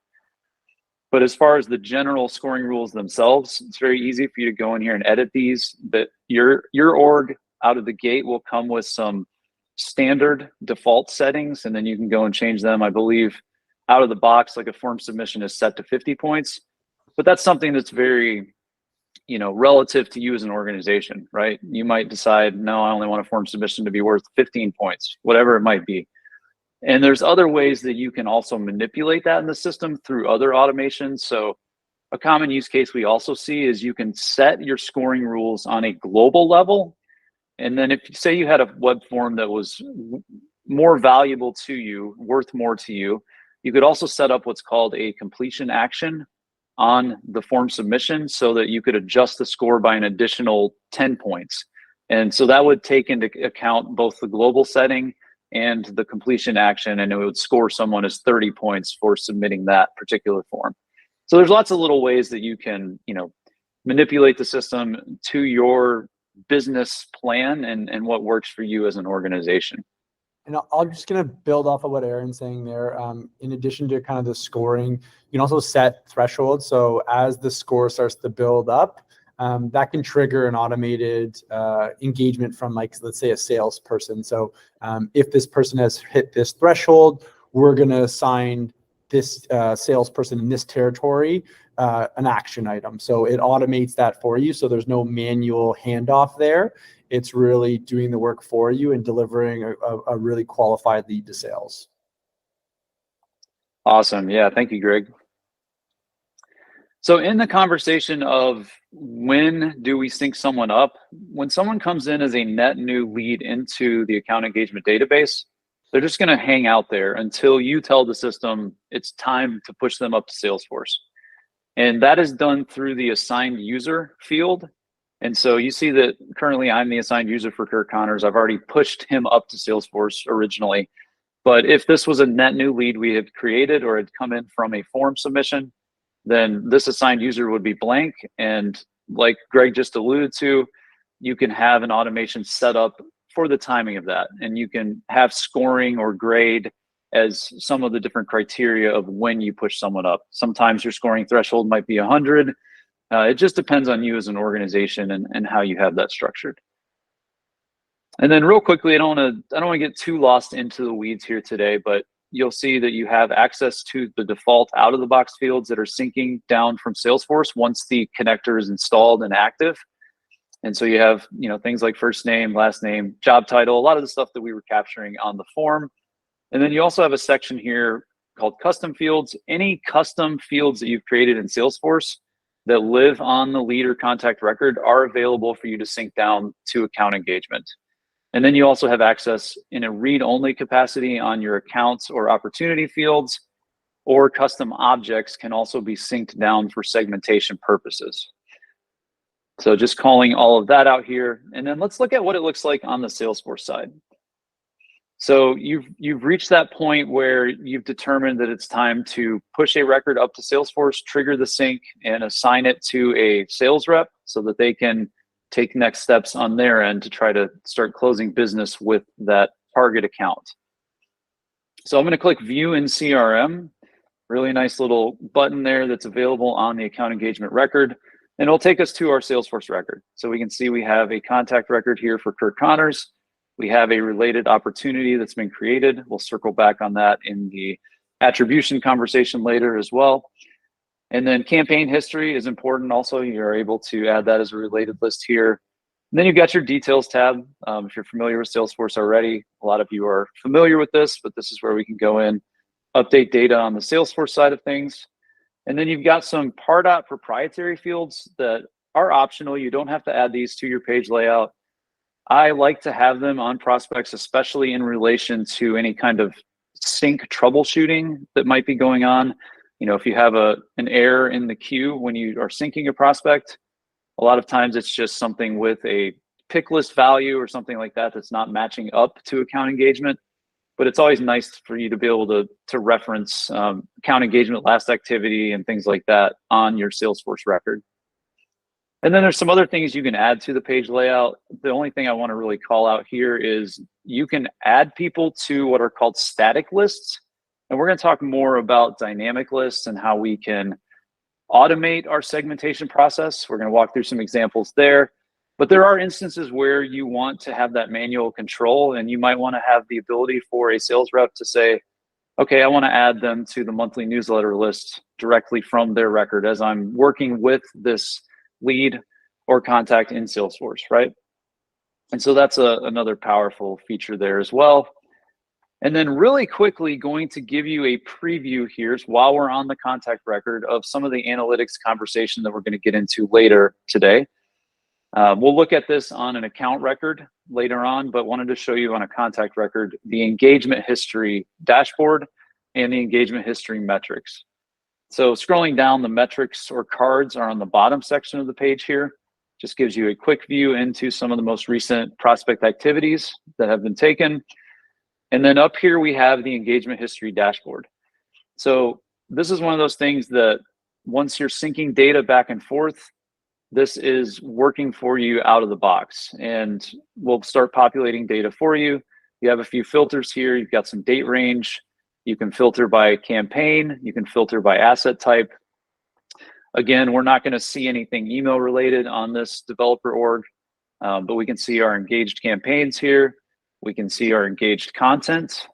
But as far as the general scoring rules themselves, it's very easy for you to go in here and edit these. But your org out of the gate will come with some standard default settings, and then you can go and change them. I believe out of the box, like a form submission is set to 50 points, but that's something that's very, relative to you as an organization, right? You might decide, no, I only want a form submission to be worth 15 points, whatever it might be. And there's other ways that you can also manipulate that in the system through other automations. So a common use case we also see is you can set your scoring rules on a global level. And then if you say you had a web form that was more valuable to you, worth more to you, you could also set up what's called a completion action on the form submission so that you could adjust the score by an additional 10 points. And so that would take into account both the global setting and the completion action, and it would score someone as 30 points for submitting that particular form. So there's lots of little ways that you can, manipulate the system to your business plan and what works for you as an organization. And I'm just going to build off of what Aaron's saying there. In addition to kind of the scoring, you can also set thresholds. So as the score starts to build up, that can trigger an automated engagement from, like, let's say, a salesperson. So if this person has hit this threshold, we're going to assign this salesperson in this territory an action item. So it automates that for you. So there's no manual handoff there. It's really doing the work for you and delivering a really qualified lead to sales. Awesome. Yeah. Thank you, Greg. So in the conversation of when do we sync someone up, when someone comes in as a net new lead into the account engagement database, they're just going to hang out there until you tell the system it's time to push them up to Salesforce. And that is done through the assigned user field. And so you see that currently I'm the assigned user for Kirk Connors. I've already pushed him up to Salesforce originally. But if this was a net new lead we had created or had come in from a form submission, then this assigned user would be blank. And like Greg just alluded to, you can have an automation set up for the timing of that. And you can have scoring or grade as some of the different criteria of when you push someone up. Sometimes your scoring threshold might be 100. It just depends on you as an organization and how you have that structured. And then real quickly, I don't want to get too lost into the weeds here today, but you'll see that you have access to the default out of the box fields that are syncing down from Salesforce once the connector is installed and active. And so you have, things like first name, last name, job title, a lot of the stuff that we were capturing on the form. And then you also have a section here called custom fields. Any custom fields that you've created in Salesforce that live on the lead or contact record are available for you to sync down to account engagement. And then you also have access in a read-only capacity on your accounts or opportunity fields, or custom objects can also be synced down for segmentation purposes. So just calling all of that out here. And then let's look at what it looks like on the Salesforce side. So you've reached that point where you've determined that it's time to push a record up to Salesforce, trigger the sync, and assign it to a sales rep so that they can take next steps on their end to try to start closing business with that target account. So I'm going to click View in CRM. Really nice little button there that's available on the account engagement record. And it'll take us to our Salesforce record. So we can see we have a contact record here for Kurt Connors. We have a related opportunity that's been created. We'll circle back on that in the attribution conversation later as well. And then campaign history is important also. You're able to add that as a related list here. And then you've got your details tab. If you're familiar with Salesforce already, a lot of you are familiar with this, but this is where we can go in, update data on the Salesforce side of things. And then you've got some Pardot proprietary fields that are optional. You don't have to add these to your page layout. I like to have them on prospects, especially in relation to any kind of sync troubleshooting that might be going on. If you have an error in the queue when you are syncing a prospect, a lot of times it's just something with a pick list value or something like that that's not matching up to account engagement. But it's always nice for you to be able to reference account engagement, last activity, and things like that on your Salesforce record. And then there's some other things you can add to the page layout. The only thing I want to really call out here is you can add people to what are called static lists. And we're going to talk more about dynamic lists and how we can automate our segmentation process. We're going to walk through some examples there. But there are instances where you want to have that manual control, and you might want to have the ability for a sales rep to say, okay, I want to add them to the monthly newsletter list directly from their record as I'm working with this lead or contact in Salesforce, right? And so that's another powerful feature there as well. And then really quickly going to give you a preview here while we're on the contact record of some of the analytics conversation that we're going to get into later today. We'll look at this on an account record later on, but wanted to show you on a contact record the engagement history dashboard and the engagement history metrics. So scrolling down, the metrics or cards are on the bottom section of the page here. Just gives you a quick view into some of the most recent prospect activities that have been taken. And then up here, we have the engagement history dashboard. So this is one of those things that once you're syncing data back and forth, this is working for you out of the box, and we'll start populating data for you. You have a few filters here. You've got some date range. You can filter by campaign. You can filter by asset type. Again, we're not going to see anything email related on this developer org, but we can see our engaged campaigns here. We can see our engaged content.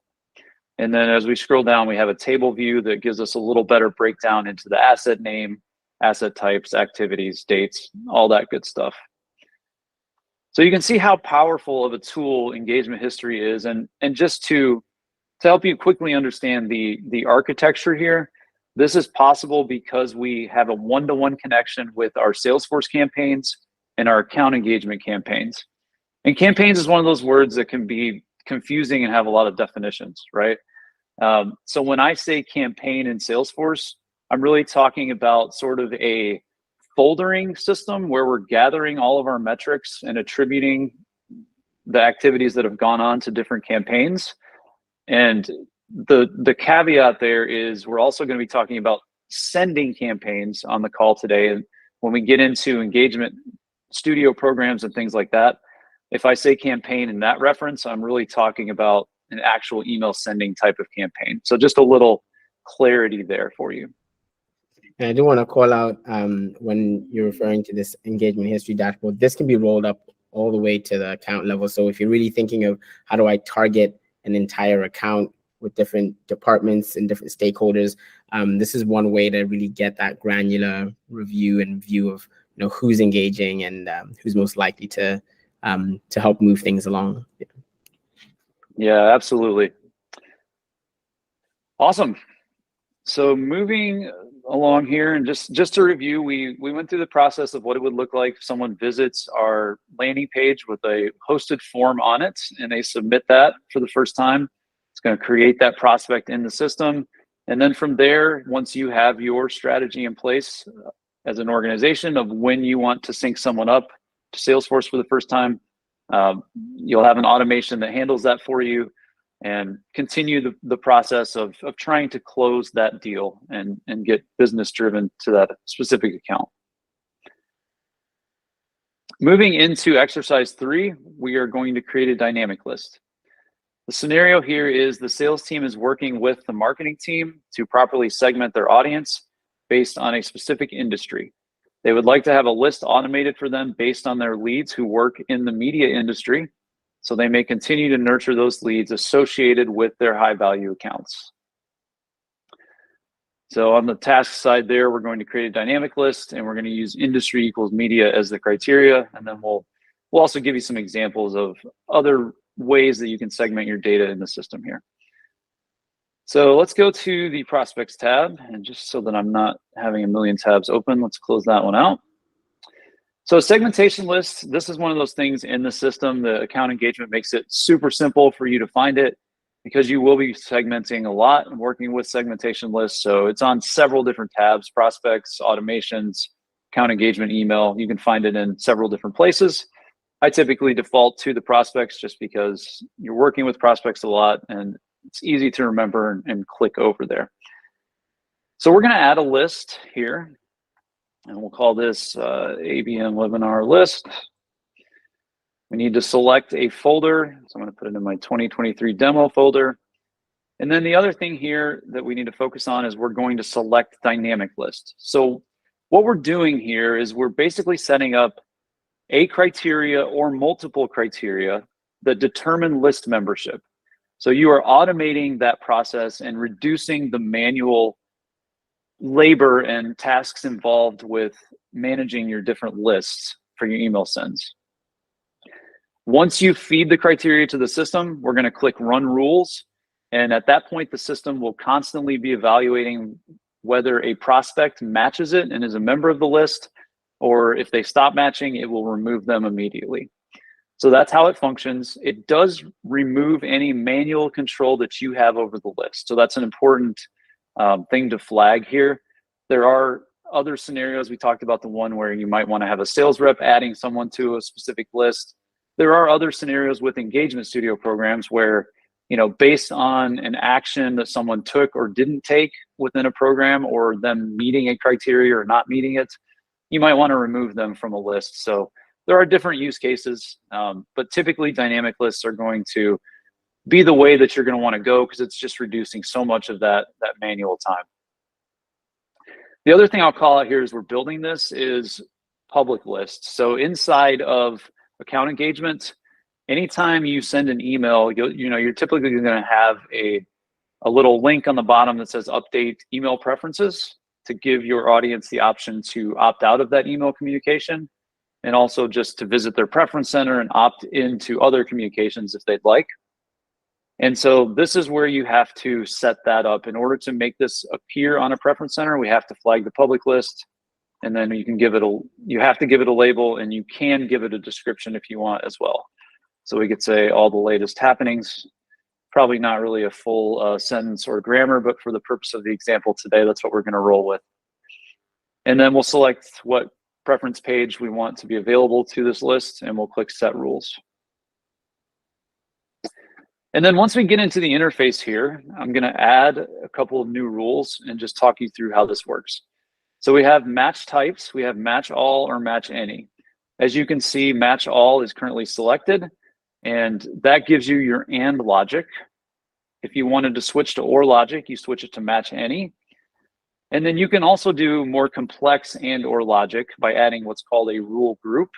And then as we scroll down, we have a table view that gives us a little better breakdown into the asset name, asset types, activities, dates, all that good stuff. So you can see how powerful of a tool engagement history is. And just to help you quickly understand the architecture here, this is possible because we have a one-to-one connection with our Salesforce campaigns and our account engagement campaigns. And campaigns is one of those words that can be confusing and have a lot of definitions, right? So when I say campaign in Salesforce, I'm really talking about sort of a foldering system where we're gathering all of our metrics and attributing the activities that have gone on to different campaigns. And the caveat there is we're also going to be talking about sending campaigns on the call today. And when we get into engagement studio programs and things like that, if I say campaign in that reference, I'm really talking about an actual email sending type of campaign. So just a little clarity there for you. And I do want to call out when you're referring to this engagement history dashboard, this can be rolled up all the way to the account level. So if you're really thinking of how do I target an entire account with different departments and different stakeholders, this is one way to really get that granular review and view of who's engaging and who's most likely to help move things along. Yeah, absolutely. Awesome. So moving along here, and just to review, we went through the process of what it would look like if someone visits our landing page with a hosted form on it and they submit that for the first time. It's going to create that prospect in the system. And then from there, once you have your strategy in place as an organization of when you want to sync someone up to Salesforce for the first time, you'll have an automation that handles that for you and continue the process of trying to close that deal and get business driven to that specific account. Moving into exercise 3, we are going to create a dynamic list. The scenario here is the sales team is working with the marketing team to properly segment their audience based on a specific industry. They would like to have a list automated for them based on their leads who work in the media industry, so they may continue to nurture those leads associated with their high value accounts. So on the task side there, we're going to create a dynamic list and we're going to use industry equals media as the criteria. And then we'll also give you some examples of other ways that you can segment your data in the system here. So let's go to the prospects tab, and just so that I'm not having a million tabs open, let's close that one out. So segmentation lists, this is one of those things in the system. The account engagement makes it super simple for you to find it because you will be segmenting a lot and working with segmentation lists. So it's on several different tabs: prospects, automations, account engagement, email. You can find it in several different places. I typically default to the prospects just because you're working with prospects a lot and it's easy to remember and click over there. So we're going to add a list here, and we'll call this ABM webinar list. We need to select a folder. So I'm going to put it in my 2023 demo folder. And then the other thing here that we need to focus on is we're going to select dynamic list. So what we're doing here is we're basically setting up a criteria or multiple criteria that determine list membership. So you are automating that process and reducing the manual labor and tasks involved with managing your different lists for your email sends. Once you feed the criteria to the system, we're going to click Run Rules. And at that point, the system will constantly be evaluating whether a prospect matches it and is a member of the list, or if they stop matching, it will remove them immediately. So that's how it functions. It does remove any manual control that you have over the list. So that's an important thing to flag here. There are other scenarios. We talked about the one where you might want to have a sales rep adding someone to a specific list. There are other scenarios with engagement studio programs where, based on an action that someone took or didn't take within a program, or them meeting a criteria or not meeting it, you might want to remove them from a list. So there are different use cases, but typically dynamic lists are going to be the way that you're going to want to go because it's just reducing so much of that manual time. The other thing I'll call out here as we're building this is public lists. So inside of account engagement, anytime you send an email, you're typically going to have a little link on the bottom that says update email preferences to give your audience the option to opt out of that email communication, and also just to visit their preference center and opt into other communications if they'd like. And so this is where you have to set that up. In order to make this appear on a preference center, we have to flag the public list, and then you have to give it a label, and you can give it a description if you want as well. So we could say all the latest happenings. Probably not really a full sentence or grammar, but for the purpose of the example today, that's what we're going to roll with. And then we'll select what preference page we want to be available to this list, and we'll click Set Rules. And then once we get into the interface here, I'm going to add a couple of new rules and just talk you through how this works. So we have match types. We have match all or match any. As you can see, match all is currently selected, and that gives you your and logic. If you wanted to switch to or logic, you switch it to match any. And then you can also do more complex and or logic by adding what's called a rule group.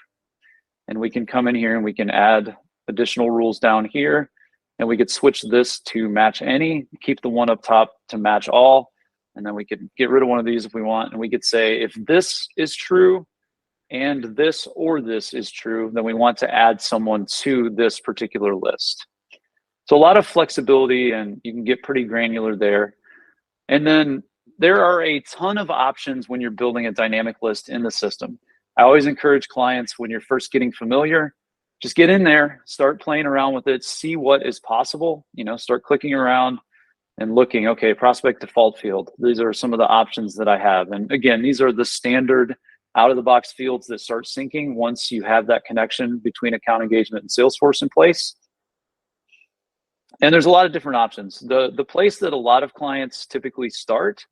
And we can come in here and we can add additional rules down here. And we could switch this to match any, keep the one up top to match all. And then we could get rid of one of these if we want. And we could say, if this is true and this or this is true, then we want to add someone to this particular list. So a lot of flexibility, and you can get pretty granular there. And then there are a ton of options when you're building a dynamic list in the system. I always encourage clients, when you're first getting familiar, just get in there, start playing around with it, see what is possible, start clicking around and looking, okay, prospect default field. These are some of the options that I have. And again, these are the standard out of the box fields that start syncing once you have that connection between account engagement and Salesforce in place. And there's a lot of different options. The place that a lot of clients typically start,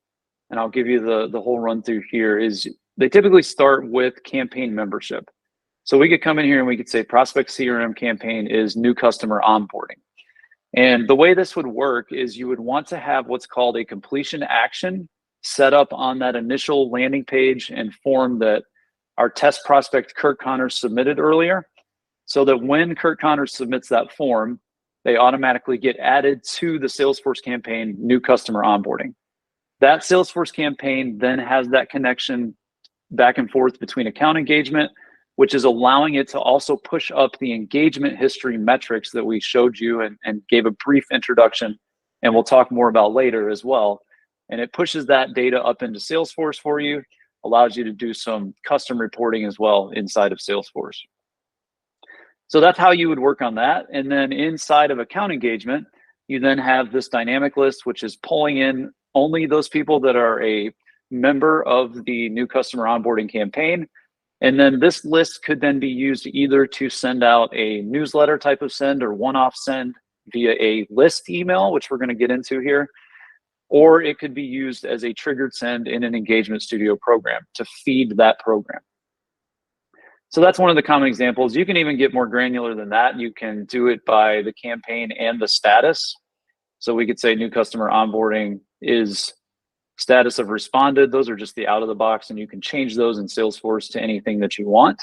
and I'll give you the whole run through here, is they typically start with campaign membership. So we could come in here and we could say prospect CRM campaign is new customer onboarding. And the way this would work is you would want to have what's called a completion action set up on that initial landing page and form that our test prospect Kurt Connors submitted earlier, so that when Kurt Connors submits that form, they automatically get added to the Salesforce campaign new customer onboarding. That Salesforce campaign then has that connection back and forth between account engagement, which is allowing it to also push up the engagement history metrics that we showed you and gave a brief introduction, and we'll talk more about later as well. And it pushes that data up into Salesforce for you, allows you to do some custom reporting as well inside of Salesforce. So that's how you would work on that. And then inside of account engagement, you then have this dynamic list, which is pulling in only those people that are a member of the new customer onboarding campaign. And then this list could then be used either to send out a newsletter type of send or one-off send via a list email, which we're going to get into here, or it could be used as a triggered send in an Engagement Studio program to feed that program. So that's one of the common examples. You can even get more granular than that. You can do it by the campaign and the status. So we could say new customer onboarding is status of responded. Those are just the out of the box, and you can change those in Salesforce to anything that you want.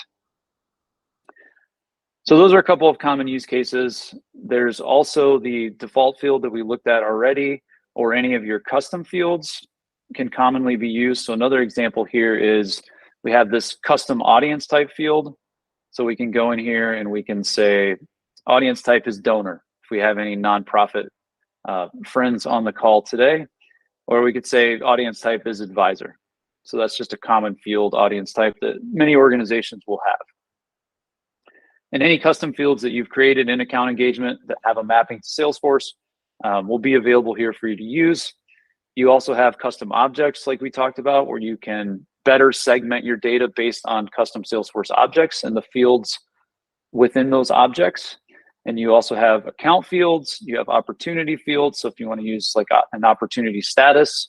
So those are a couple of common use cases. There's also the default field that we looked at already, or any of your custom fields can commonly be used. So another example here is we have this custom audience type field. So we can go in here and we can say audience type is donor, if we have any nonprofit friends on the call today. Or we could say audience type is advisor. So that's just a common field audience type that many organizations will have. And any custom fields that you've created in account engagement that have a mapping to Salesforce will be available here for you to use. You also have custom objects like we talked about, where you can better segment your data based on custom Salesforce objects and the fields within those objects. And you also have account fields, you have opportunity fields. So if you want to use like an opportunity status,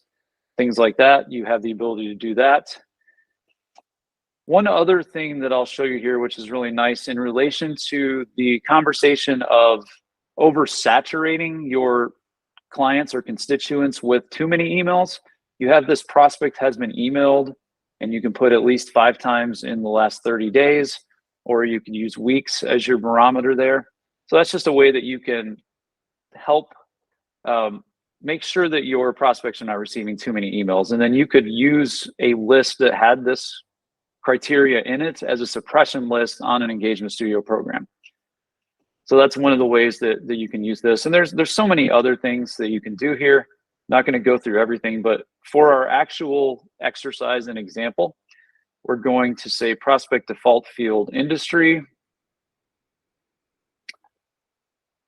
things like that, you have the ability to do that. One other thing that I'll show you here, which is really nice in relation to the conversation of oversaturating your clients or constituents with too many emails, you have this prospect has been emailed, and you can put at least 5 times in the last 30 days, or you can use weeks as your barometer there. So that's just a way that you can help make sure that your prospects are not receiving too many emails. And then you could use a list that had this criteria in it as a suppression list on an Engagement Studio program. So that's one of the ways that you can use this. And there's so many other things that you can do here. Not going to go through everything, but for our actual exercise and example, we're going to say prospect default field industry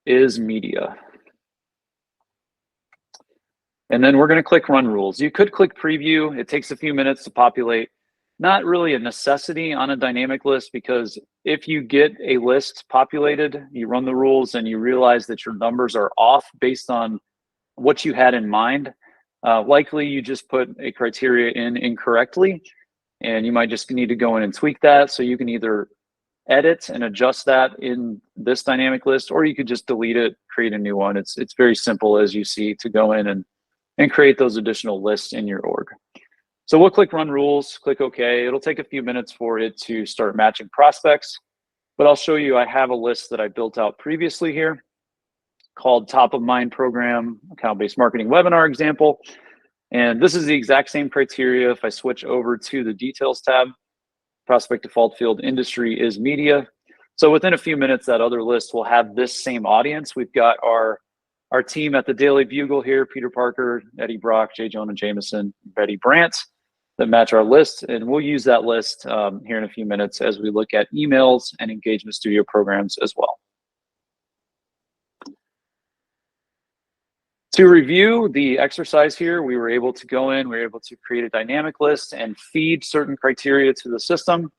is media. And then we're going to click run rules. You could click preview. It takes a few minutes to populate. not really a necessity on a dynamic list, because if you get a list populated, you run the rules and you realize that your numbers are off based on what you had in mind, likely you just put a criteria in incorrectly, and you might just need to go in and tweak that. So you can either edit and adjust that in this dynamic list, or you could just delete it, create a new one. It's very simple, as you see, to go in and create those additional lists in your org. So we'll click run rules, click OK. It'll take a few minutes for it to start matching prospects, but I'll show you, I have a list that I built out previously here called top of mind program, account-based marketing webinar example. And this is the exact same criteria. If I switch over to the details tab, prospect default field industry is media. So within a few minutes, that other list will have this same audience. We've got our team at the Daily Bugle here, Peter Parker, Eddie Brock, J. Jonah Jameson, Betty Brandt, that match our list. And we'll use that list here in a few minutes as we look at emails and engagement studio programs as well. To review the exercise here, we were able to go in, we were able to create a dynamic list and feed certain criteria to the system.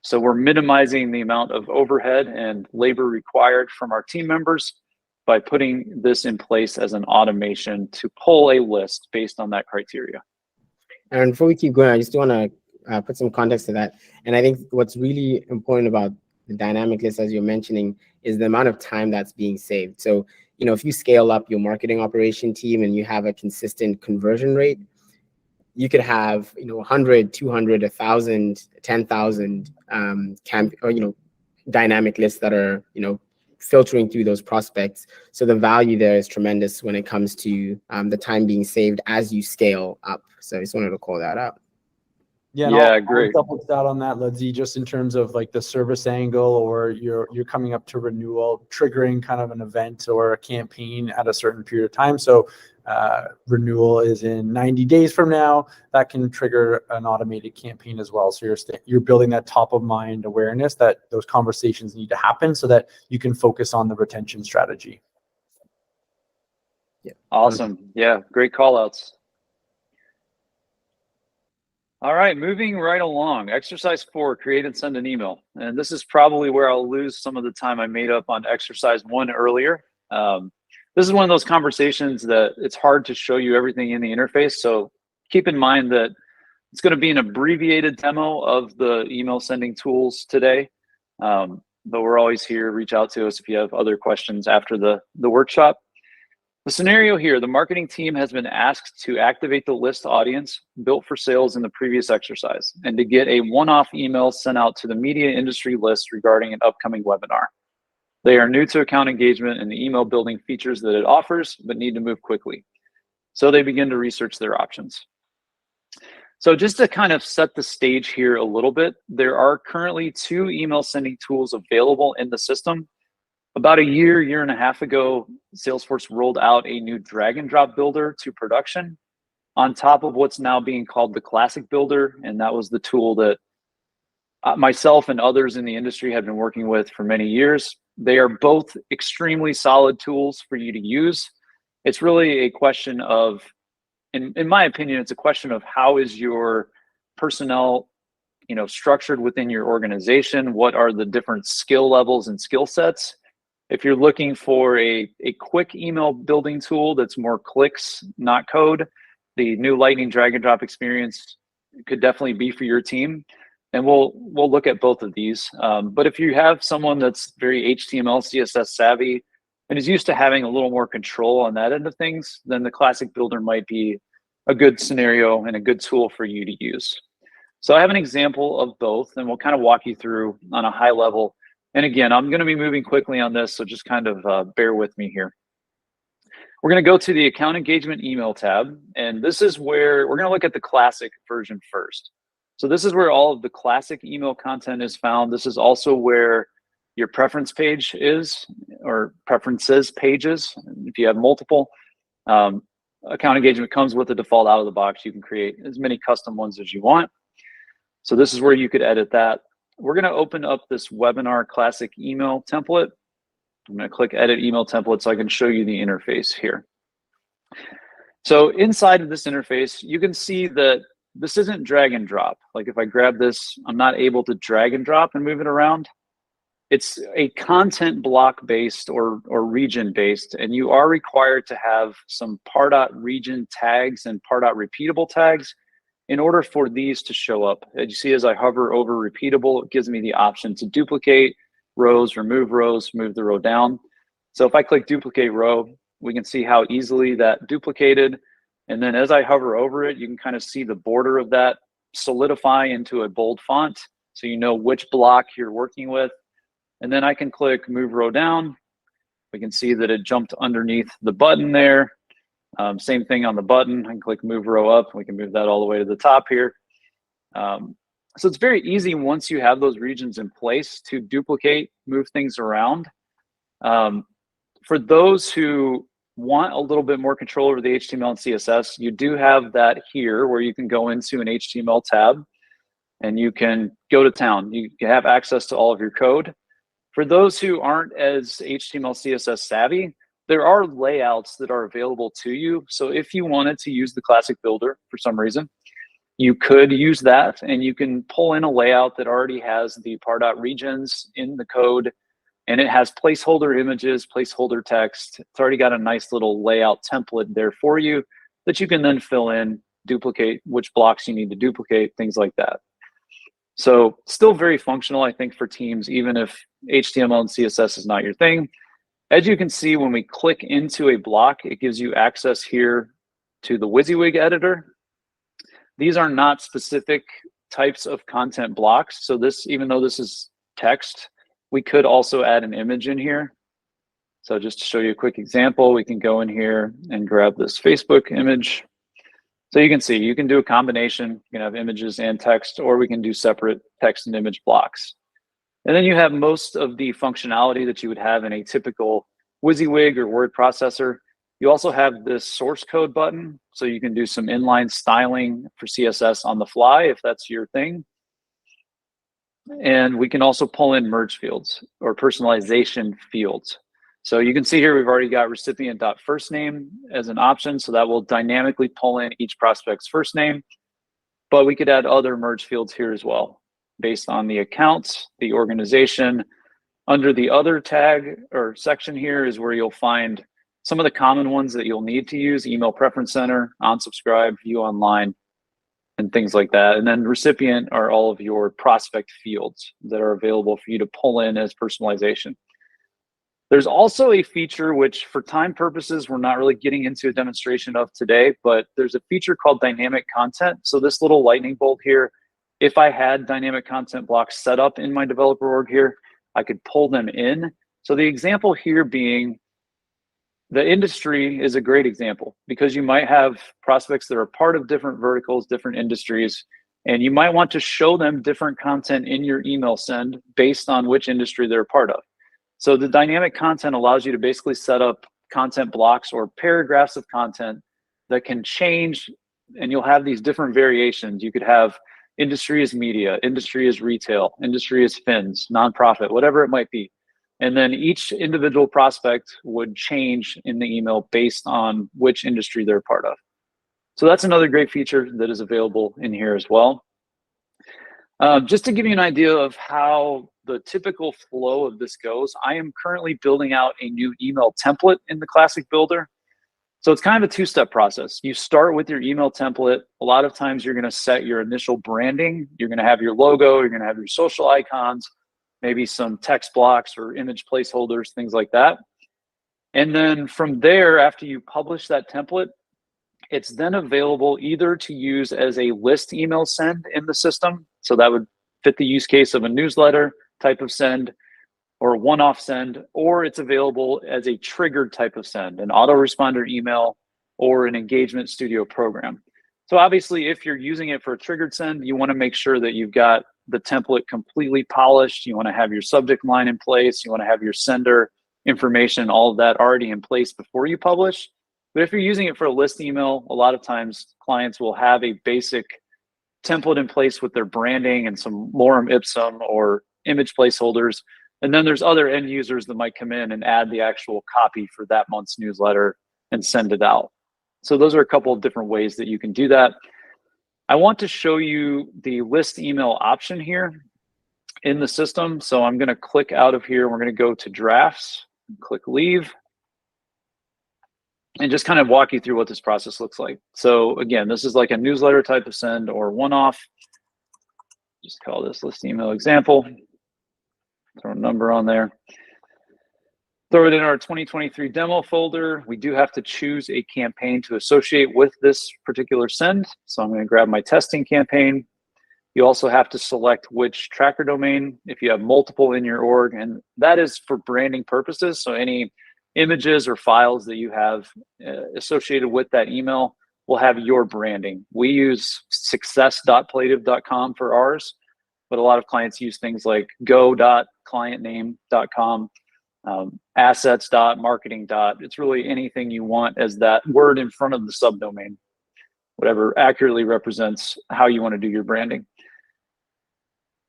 So we're minimizing the amount of overhead and labor required from our team members by putting this in place as an automation to pull a list based on that criteria. And before we keep going, I just want to put some context to that. And I think what's really important about the dynamic list, as you're mentioning, is the amount of time that's being saved. So, you know, if you scale up your marketing operation team and you have a consistent conversion rate, you could have, you know, 100, 200, 1,000, 10,000 dynamic lists that are, you know, filtering through those prospects. So the value there is tremendous when it comes to the time being saved as you scale up. So I just wanted to call that out. Yeah, great. I'll double down on that, Lindsay, just in terms of like the service angle, or you're coming up to renewal, triggering kind of an event or a campaign at a certain period of time. So renewal is in 90 days from now. That can trigger an automated campaign as well. So you're building that top of mind awareness that those conversations need to happen so that you can focus on the retention strategy. Yeah. Awesome. Yeah, great call outs. All right, moving right along. Exercise 4, create and send an email. And this is probably where I'll lose some of the time I made up on exercise 1 earlier. This is one of those conversations that it's hard to show you everything in the interface. So keep in mind that it's going to be an abbreviated demo of the email sending tools today. But we're always here. Reach out to us if you have other questions after the workshop. The scenario here, the marketing team has been asked to activate the list audience built for sales in the previous exercise and to get a one-off email sent out to the media industry list regarding an upcoming webinar. They are new to account engagement and the email building features that it offers, but need to move quickly. So they begin to research their options. So just to kind of set the stage here a little bit, there are currently 2 email sending tools available in the system. About a year and a half ago, Salesforce rolled out a new drag and drop builder to production on top of what's now being called the classic builder. And that was the tool that myself and others in the industry have been working with for many years. They are both extremely solid tools for you to use. It's really a question of, in my opinion, it's a question of how is your personnel, you know, structured within your organization? What are the different skill levels and skill sets? If you're looking for a quick email building tool that's more clicks, not code, the new Lightning drag and drop experience could definitely be for your team. And we'll look at both of these. But if you have someone that's very HTML, CSS savvy, and is used to having a little more control on that end of things, then the classic builder might be a good scenario and a good tool for you to use. So I have an example of both, and we'll kind of walk you through on a high level. And again, I'm going to be moving quickly on this, so just kind of bear with me here. We're going to go to the account engagement email tab, and this is where we're going to look at the classic version first. So this is where all of the classic email content is found. This is also where your preference page is, or preferences pages, if you have multiple. Account engagement comes with the default out of the box. You can create as many custom ones as you want. So this is where you could edit that. We're going to open up this webinar classic email template. I'm going to click edit email template so I can show you the interface here. So inside of this interface, you can see that this isn't drag and drop. Like if I grab this, I'm not able to drag and drop and move it around. It's a content block based or region based, and you are required to have some pardot region tags and pardot repeatable tags in order for these to show up. As you see, as I hover over repeatable, it gives me the option to duplicate rows, remove rows, move the row down. So if I click duplicate row, we can see how easily that duplicated. And then as I hover over it, you can kind of see the border of that solidify into a bold font, so you know which block you're working with. And then I can click move row down. We can see that it jumped underneath the button there. Same thing on the button. I can click move row up. We can move that all the way to the top here. So it's very easy once you have those regions in place to duplicate, move things around. For those who want a little bit more control over the HTML and CSS, you do have that here where you can go into an HTML tab and you can go to town. You can have access to all of your code. For those who aren't as HTML, CSS savvy, there are layouts that are available to you. So if you wanted to use the classic builder for some reason, you could use that, and you can pull in a layout that already has the pardot regions in the code, and it has placeholder images, placeholder text. It's already got a nice little layout template there for you that you can then fill in, duplicate which blocks you need to duplicate, things like that. So still very functional, I think, for teams, even if HTML and CSS is not your thing. As you can see, when we click into a block, it gives you access here to the WYSIWYG editor. These are not specific types of content blocks. So this, even though this is text, we could also add an image in here. So just to show you a quick example, we can go in here and grab this Facebook image. So you can see, you can do a combination. You can have images and text, or we can do separate text and image blocks. And then you have most of the functionality that you would have in a typical WYSIWYG or word processor. You also have this source code button, so you can do some inline styling for CSS on the fly if that's your thing. And we can also pull in merge fields or personalization fields. So you can see here we've already got recipient.firstname as an option, so that will dynamically pull in each prospect's first name. But we could add other merge fields here as well, based on the accounts, the organization. Under the other tag or section here is where you'll find some of the common ones that you'll need to use: email preference center, unsubscribe, view online, and things like that. And then recipient are all of your prospect fields that are available for you to pull in as personalization. There's also a feature which, for time purposes, we're not really getting into a demonstration of today, but there's a feature called dynamic content. So this little lightning bolt here, if I had dynamic content blocks set up in my developer org here, I could pull them in. So the example here being, the industry is a great example, because you might have prospects that are part of different verticals, different industries, and you might want to show them different content in your email send based on which industry they're a part of. So the dynamic content allows you to basically set up content blocks or paragraphs of content that can change, and you'll have these different variations. You could have industry is media, industry is retail, industry is fins, nonprofit, whatever it might be. And then each individual prospect would change in the email based on which industry they're part of. So that's another great feature that is available in here as well. Just to give you an idea of how the typical flow of this goes, I am currently building out a new email template in the Classic Builder. So it's kind of a two-step process. You start with your email template. A lot of times you're going to set your initial branding. You're going to have your logo. You're going to have your social icons, maybe some text blocks or image placeholders, things like that. And then from there, after you publish that template, it's then available either to use as a list email send in the system. So that would fit the use case of a newsletter type of send or a one-off send, or it's available as a triggered type of send, an autoresponder email or an engagement studio program. So obviously, if you're using it for a triggered send, you want to make sure that you've got the template completely polished. You want to have your subject line in place. You want to have your sender information, all of that already in place before you publish. But if you're using it for a list email, a lot of times clients will have a basic template in place with their branding and some lorem ipsum or image placeholders. And then there's other end users that might come in and add the actual copy for that month's newsletter and send it out. So those are a couple of different ways that you can do that. I want to show you the list email option here in the system. So I'm going to click out of here. We're going to go to drafts, click leave, and just kind of walk you through what this process looks like. So again, this is like a newsletter type of send or one-off. Just call this list email example. Throw a number on there. Throw it in our 2023 demo folder. We do have to choose a campaign to associate with this particular send. So I'm going to grab my testing campaign. You also have to select which tracker domain if you have multiple in your org, and that is for branding purposes. So any images or files that you have associated with that email will have your branding. We use success.plative.com for ours, but a lot of clients use things like go.clientname.com, assets.marketing. It's really anything you want as that word in front of the subdomain, whatever accurately represents how you want to do your branding.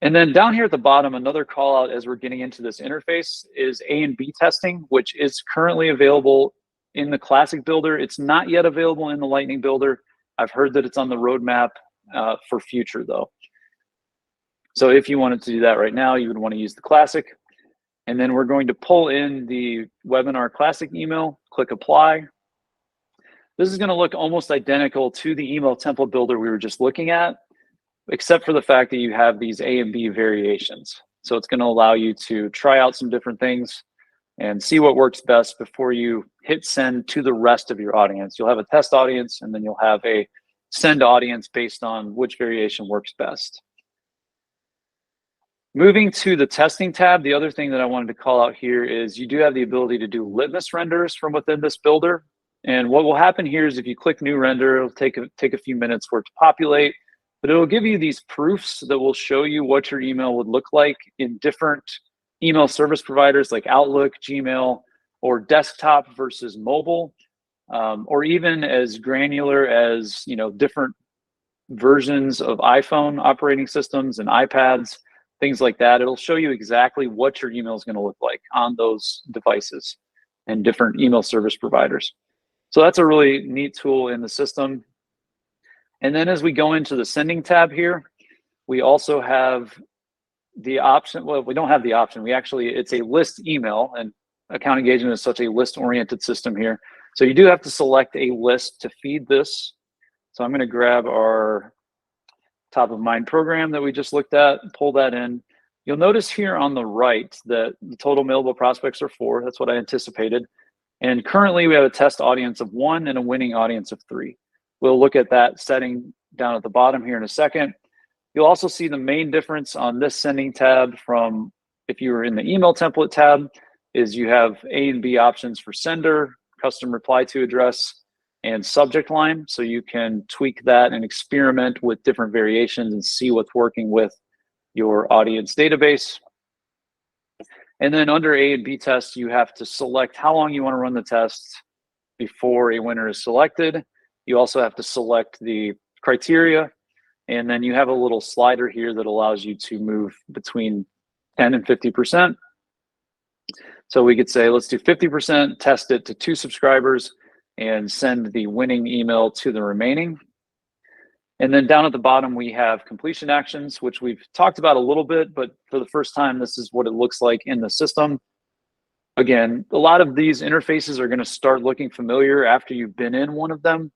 And then down here at the bottom, another call out as we're getting into this interface is A and B testing, which is currently available in the Classic Builder. It's not yet available in the Lightning Builder. I've heard that it's on the roadmap for future though. So if you wanted to do that right now, you would want to use the Classic. And then we're going to pull in the webinar Classic email, click apply. This is going to look almost identical to the email template builder we were just looking at, except for the fact that you have these A and B variations. So it's going to allow you to try out some different things and see what works best before you hit send to the rest of your audience. You'll have a test audience, and then you'll have a send audience based on which variation works best. Moving to the testing tab, the other thing that I wanted to call out here is you do have the ability to do litmus renders from within this builder. And what will happen here is if you click new render, it'll take a few minutes for it to populate, but it'll give you these proofs that will show you what your email would look like in different email service providers like Outlook, Gmail, or desktop versus mobile, or even as granular as, you know, different versions of iPhone operating systems and iPads, things like that. It'll show you exactly what your email is going to look like on those devices and different email service providers. So that's a really neat tool in the system. And then as we go into the sending tab here, we also have the option. Well, we don't have the option. It's a list email, and account engagement is such a list-oriented system here. So you do have to select a list to feed this. So I'm going to grab our top of mind program that we just looked at, pull that in. You'll notice here on the right that the total mailable prospects are 4. That's what I anticipated. And currently we have a test audience of 1 and a winning audience of 3. We'll look at that setting down at the bottom here in a second. You'll also see the main difference on this sending tab from if you were in the email template tab is you have A and B options for sender, custom reply to address, and subject line. So you can tweak that and experiment with different variations and see what's working with your audience database. And then under A and B tests, you have to select how long you want to run the test before a winner is selected. You also have to select the criteria, and then you have a little slider here that allows you to move between 10 and 50%. So we could say, let's do 50%, test it to 2 subscribers, and send the winning email to the remaining. And then down at the bottom, we have completion actions, which we've talked about a little bit, but for the first time, this is what it looks like in the system. Again, a lot of these interfaces are going to start looking familiar after you've been in one of them,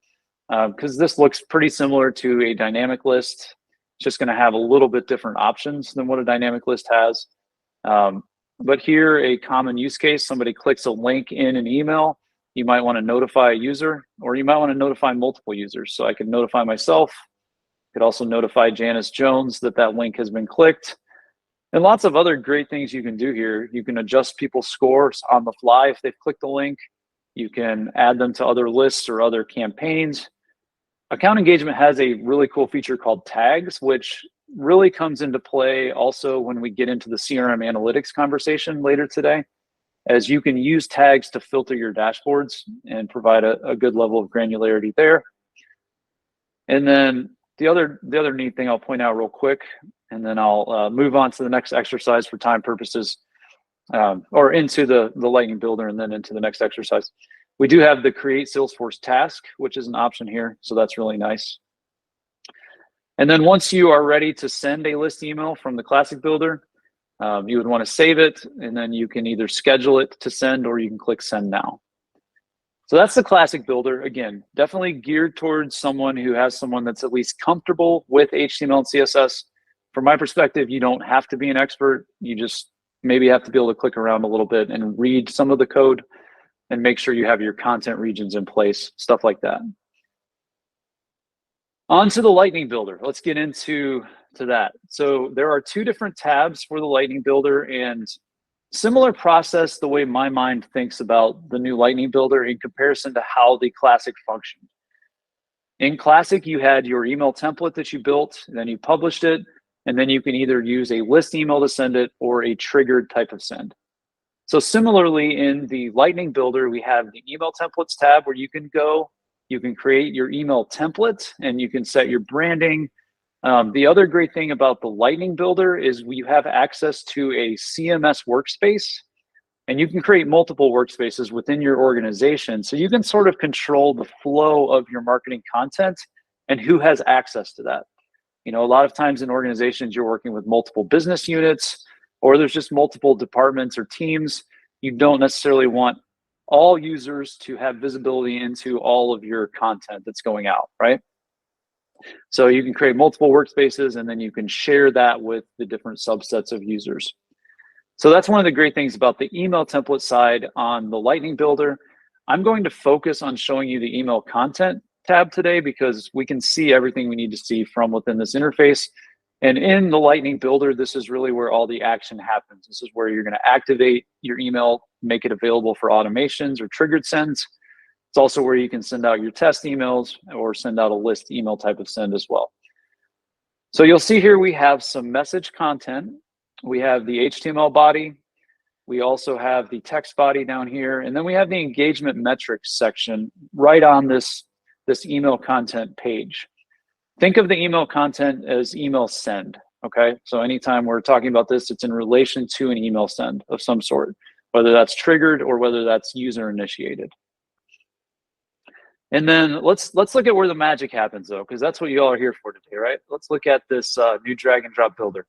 because this looks pretty similar to a dynamic list. It's just going to have a little bit different options than what a dynamic list has. But here, a common use case, somebody clicks a link in an email. You might want to notify a user, or you might want to notify multiple users. So I could notify myself, could also notify Janice Jones that that link has been clicked. And lots of other great things you can do here. You can adjust people's scores on the fly if they've clicked the link. You can add them to other lists or other campaigns. Account engagement has a really cool feature called tags, which really comes into play also when we get into the CRM analytics conversation later today, as you can use tags to filter your dashboards and provide a good level of granularity there. And then the other neat thing I'll point out real quick, and then I'll move on to the next exercise for time purposes, or into the Lightning Builder and then into the next exercise. We do have the Create Salesforce task, which is an option here, so that's really nice. And then once you are ready to send a list email from the classic builder, you would want to save it, and then you can either schedule it to send or you can click send now. So that's the classic builder. Again, definitely geared towards someone who has someone that's at least comfortable with HTML and CSS. From my perspective, you don't have to be an expert. You just maybe have to be able to click around a little bit and read some of the code and make sure you have your content regions in place, stuff like that. On to the Lightning Builder. Let's get into that. So there are two different tabs for the Lightning Builder, and similar process the way my mind thinks about the new Lightning Builder in comparison to how the Classic functioned. In Classic, you had your email template that you built, and then you published it, and then you can either use a list email to send it or a triggered type of send. So similarly, in the Lightning Builder, we have the email templates tab where you can go, you can create your email template, and you can set your branding. The other great thing about the Lightning Builder is you have access to a CMS workspace, and you can create multiple workspaces within your organization. So you can sort of control the flow of your marketing content and who has access to that. You know, a lot of times in organizations, you're working with multiple business units, or there's just multiple departments or teams. You don't necessarily want all users to have visibility into all of your content that's going out, right? So you can create multiple workspaces, and then you can share that with the different subsets of users. So that's one of the great things about the email template side on the Lightning Builder. I'm going to focus on showing you the email content tab today because we can see everything we need to see from within this interface. And in the Lightning Builder, this is really where all the action happens. This is where you're going to activate your email, make it available for automations or triggered sends. It's also where you can send out your test emails or send out a list email type of send as well. So you'll see here we have some message content. We have the HTML body. We also have the text body down here. And then we have the engagement metrics section right on this email content page. Think of the email content as email send, okay? So anytime we're talking about this, it's in relation to an email send of some sort, whether that's triggered or whether that's user initiated. And then let's look at where the magic happens though, because that's what you all are here for today, right? Let's look at this new drag and drop builder.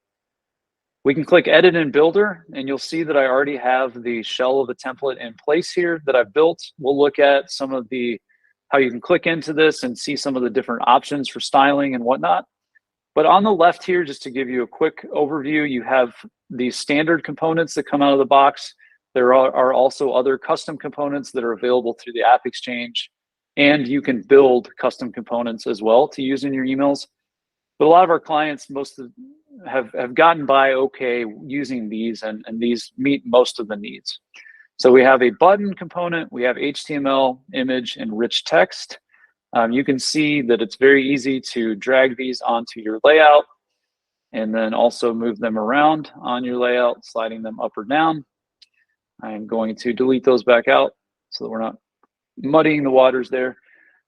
We can click edit in builder, and you'll see that I already have the shell of a template in place here that I've built. We'll look at some of how you can click into this and see some of the different options for styling and whatnot. But on the left here, just to give you a quick overview, you have these standard components that come out of the box. There are also other custom components that are available through the App Exchange, and you can build custom components as well to use in your emails. But a lot of our clients have gotten by okay using these, and these meet most of the needs. So we have a button component, we have HTML, image, and rich text. You can see that it's very easy to drag these onto your layout and then also move them around on your layout, sliding them up or down. I'm going to delete those back out so that we're not muddying the waters there.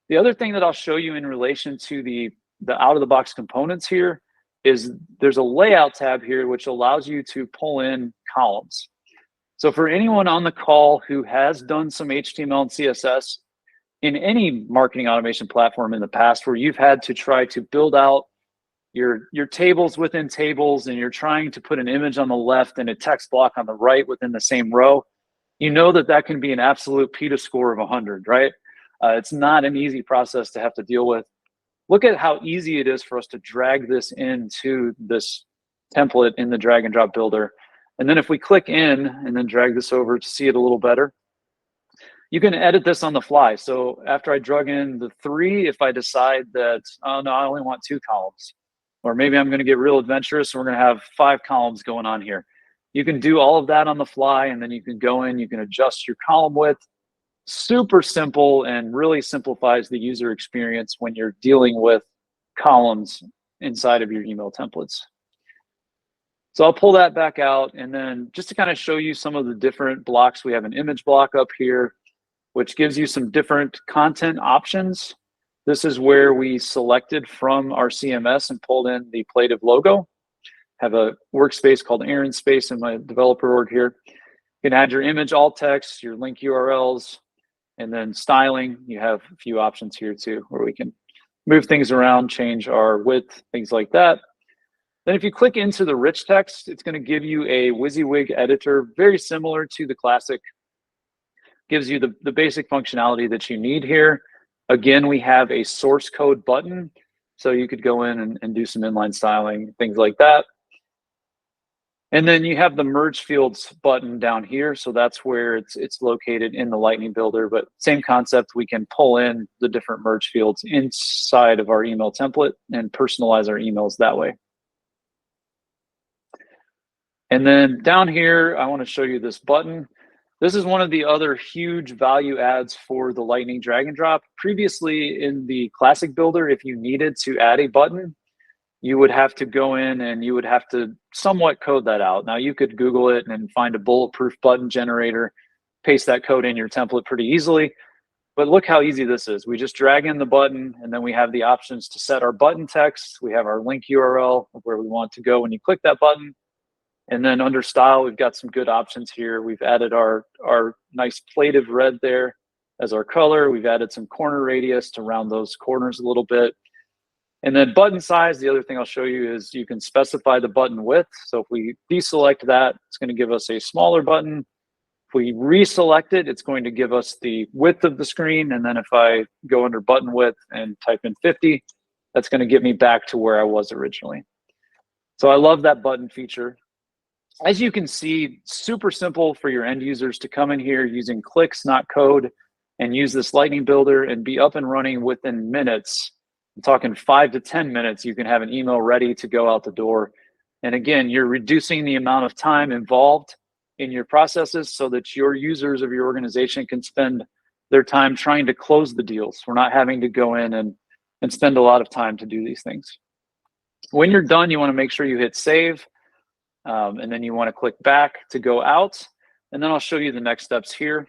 The other thing that I'll show you in relation to the out-of-the-box components here is there's a layout tab here which allows you to pull in columns. So for anyone on the call who has done some HTML and CSS in any marketing automation platform in the past where you've had to try to build out your tables within tables and you're trying to put an image on the left and a text block on the right within the same row, you know that can be an absolute PETA score of 100, right? It's not an easy process to have to deal with. Look at how easy it is for us to drag this into this template in the drag and drop builder. And then if we click in and then drag this over to see it a little better, you can edit this on the fly. So after I drug in the 3, if I decide that, oh no, I only want 2 columns, or maybe I'm gonna get real adventurous and we're gonna have 5 columns going on here. You can do all of that on the fly, and then you can go in, you can adjust your column width. Super simple and really simplifies the user experience when you're dealing with columns inside of your email templates. So I'll pull that back out, and then just to kind of show you some of the different blocks, we have an image block up here, which gives you some different content options. This is where we selected from our CMS and pulled in the Plative logo. Have a workspace called Aaron Space in my developer org here. You can add your image, alt text, your link URLs, and then styling. You have a few options here too, where we can move things around, change our width, things like that. Then if you click into the rich text, it's going to give you a WYSIWYG editor, very similar to the classic. Gives you the basic functionality that you need here. Again, we have a source code button, so you could go in and do some inline styling, things like that. And then you have the merge fields button down here. So that's where it's located in the Lightning Builder, but same concept, we can pull in the different merge fields inside of our email template and personalize our emails that way. And then down here, I want to show you this button. This is one of the other huge value adds for the Lightning drag and drop. Previously in the classic builder, if you needed to add a button, you would have to go in and you would have to somewhat code that out. Now you could Google it and find a bulletproof button generator, paste that code in your template pretty easily. But look how easy this is. We just drag in the button and then we have the options to set our button text. We have our link URL of where we want to go when you click that button. And then under style, we've got some good options here. We've added our nice plate of red there as our color. We've added some corner radius to round those corners a little bit. And then button size, the other thing I'll show you is you can specify the button width. So if we deselect that, it's going to give us a smaller button. If we reselect it, it's going to give us the width of the screen. And then if I go under button width and type in 50, that's going to get me back to where I was originally. So I love that button feature. As you can see, super simple for your end users to come in here using clicks, not code, and use this Lightning Builder and be up and running within minutes. I'm talking 5 to 10 minutes, you can have an email ready to go out the door. And again, you're reducing the amount of time involved in your processes so that your users of your organization can spend their time trying to close the deals. We're not having to go in and spend a lot of time to do these things. When you're done, you want to make sure you hit save. And then you want to click back to go out. And then I'll show you the next steps here.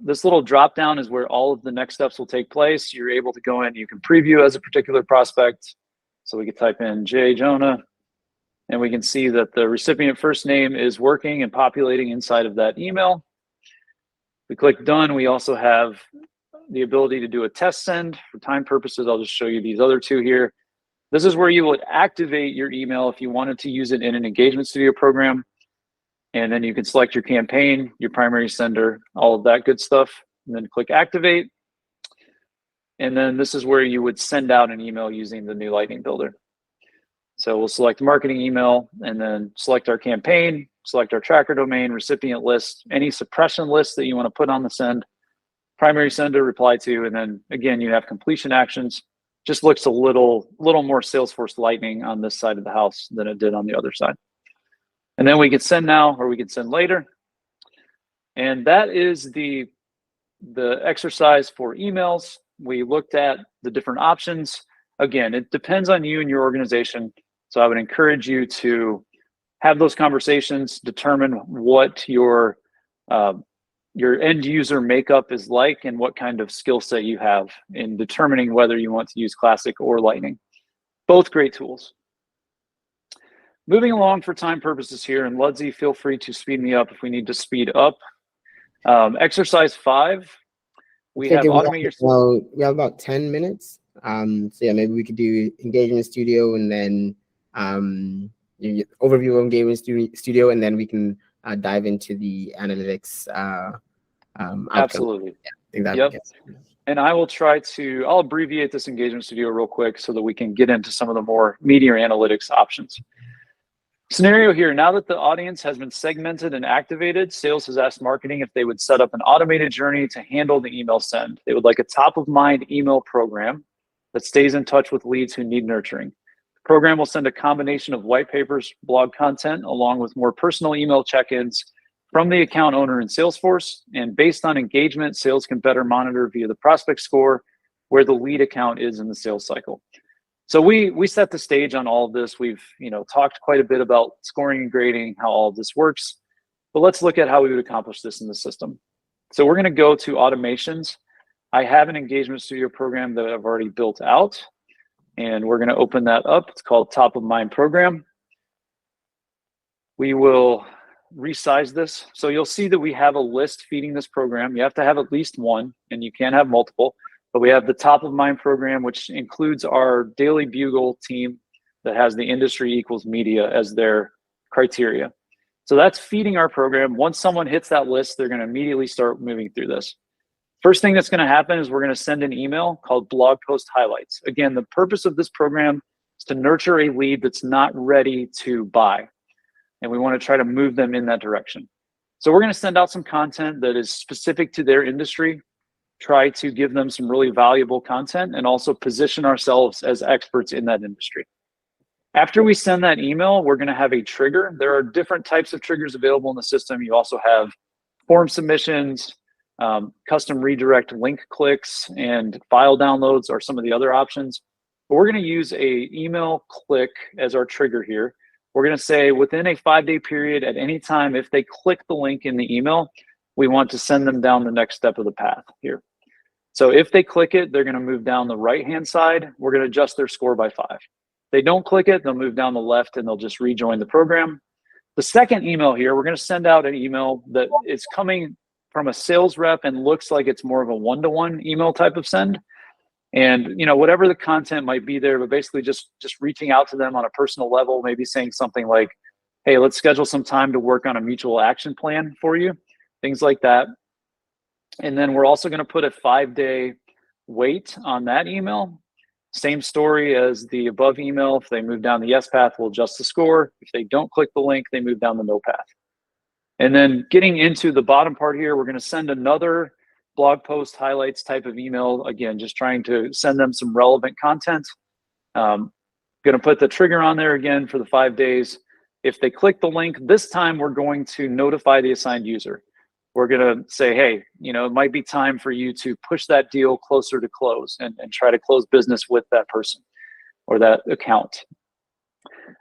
This little drop down is where all of the next steps will take place. You're able to go in, you can preview as a particular prospect. So we could type in J. Jonah, and we can see that the recipient first name is working and populating inside of that email. We click done. We also have the ability to do a test send. For time purposes, I'll just show you these other two here. This is where you would activate your email if you wanted to use it in an Engagement Studio program. And then you can select your campaign, your primary sender, all of that good stuff, and then click activate. And then this is where you would send out an email using the new Lightning Builder. So we'll select marketing email and then select our campaign, select our tracker domain, recipient list, any suppression list that you want to put on the send, primary sender, reply to, and then again, you have completion actions. Just looks a little more Salesforce Lightning on this side of the house than it did on the other side. And then we can send now, or we can send later. And that is the exercise for emails. We looked at the different options. Again, it depends on you and your organization. So I would encourage you to have those conversations, determine what your end user makeup is like and what kind of skill set you have in determining whether you want to use Classic or Lightning. Both great tools. Moving along for time purposes here, and Ludsy, feel free to speed me up if we need to speed up. Exercise 5, we have automate your... Well, we have about 10 minutes. So yeah, maybe we could do Engagement Studio and then overview of Engagement Studio, and then we can dive into the analytics. Absolutely. Yeah, yep. And I will I'll abbreviate this Engagement Studio real quick so that we can get into some of the more meatier analytics options. Scenario here, now that the audience has been segmented and activated, sales has asked marketing if they would set up an automated journey to handle the email send. They would like a top-of-mind email program that stays in touch with leads who need nurturing. The program will send a combination of white papers, blog content, along with more personal email check-ins from the account owner in Salesforce. And based on engagement, sales can better monitor via the prospect score where the lead account is in the sales cycle. So we set the stage on all of this. We've talked quite a bit about scoring and grading, how all of this works, but let's look at how we would accomplish this in the system. So we're going to go to automations. I have an Engagement Studio program that I've already built out, and we're going to open that up. It's called Top of Mind Program. We will resize this. So you'll see that we have a list feeding this program. You have to have at least one, and you can't have multiple. But we have the top of mind program, which includes our Daily Bugle team that has the industry equals media as their criteria. So that's feeding our program. Once someone hits that list, they're going to immediately start moving through this. First thing that's going to happen is we're going to send an email called blog post highlights. Again, the purpose of this program is to nurture a lead that's not ready to buy. And we want to try to move them in that direction. So we're going to send out some content that is specific to their industry, try to give them some really valuable content, and also position ourselves as experts in that industry. After we send that email, we're going to have a trigger. There are different types of triggers available in the system. You also have form submissions, custom redirect link clicks, and file downloads are some of the other options. But we're going to use a email click as our trigger here. We're going to say within a 5-day period, at any time, if they click the link in the email, we want to send them down the next step of the path here. So if they click it, they're going to move down the right-hand side. We're going to adjust their score by 5. If they don't click it, they'll move down the left and they'll just rejoin the program. The second email here, we're going to send out an email that is coming from a sales rep and looks like it's more of a one-to-one email type of send. And whatever the content might be there, but basically just reaching out to them on a personal level, maybe saying something like, hey, let's schedule some time to work on a mutual action plan for you, things like that. And then we're also going to put a 5-day wait on that email. Same story as the above email. If they move down the yes path, we'll adjust the score. If they don't click the link, they move down the no path. And then getting into the bottom part here, we're going to send another blog post highlights type of email. Again, just trying to send them some relevant content. Going to put the trigger on there again for the 5 days. If they click the link, this time we're going to notify the assigned user. We're going to say, hey, it might be time for you to push that deal closer to close and try to close business with that person or that account.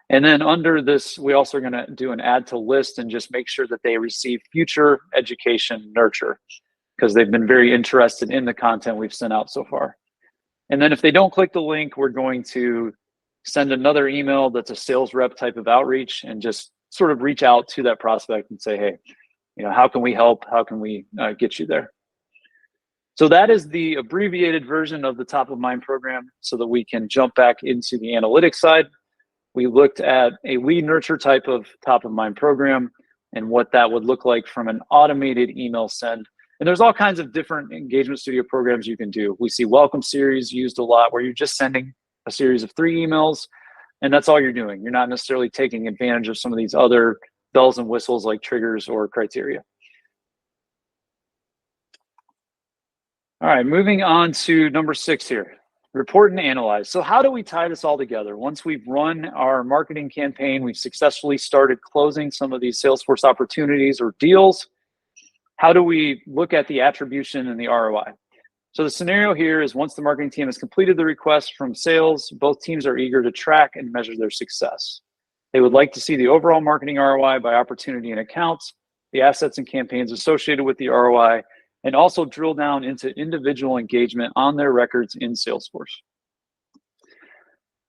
And then under this, we also are going to do an add to list and just make sure that they receive future education nurture, because they've been very interested in the content we've sent out so far. And then if they don't click the link, we're going to send another email that's a sales rep type of outreach and just sort of reach out to that prospect and say, hey, how can we help? How can we get you there? So that is the abbreviated version of the top of mind program so that we can jump back into the analytics side. We looked at a lead nurture type of top of mind program and what that would look like from an automated email send. And there's all kinds of different engagement studio programs you can do. We see welcome series used a lot where you're just sending a series of 3 emails and that's all you're doing. You're not necessarily taking advantage of some of these other bells and whistles like triggers or criteria. All right, moving on to number 6 here, report and analyze. So how do we tie this all together? Once we've run our marketing campaign, we've successfully started closing some of these Salesforce opportunities or deals. How do we look at the attribution and the ROI? So the scenario here is once the marketing team has completed the request from sales, both teams are eager to track and measure their success. They would like to see the overall marketing ROI by opportunity and accounts, the assets and campaigns associated with the ROI, and also drill down into individual engagement on their records in Salesforce.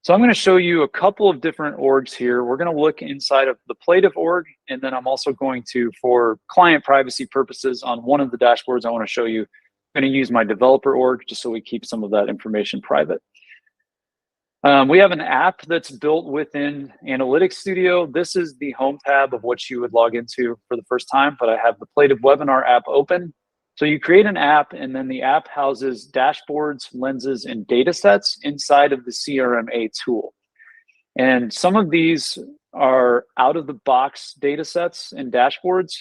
So I'm going to show you a couple of different orgs here. We're going to look inside of the Plative org, and then I'm also going to, for client privacy purposes, on one of the dashboards I want to show you, I'm going to use my developer org just so we keep some of that information private. We have an app that's built within Analytics Studio. This is the home tab of what you would log into for the first time, but I have the Plative webinar app open. So you create an app, and then the app houses dashboards, lenses, and data sets inside of the CRM-A tool. And some of these are out-of-the-box data sets and dashboards.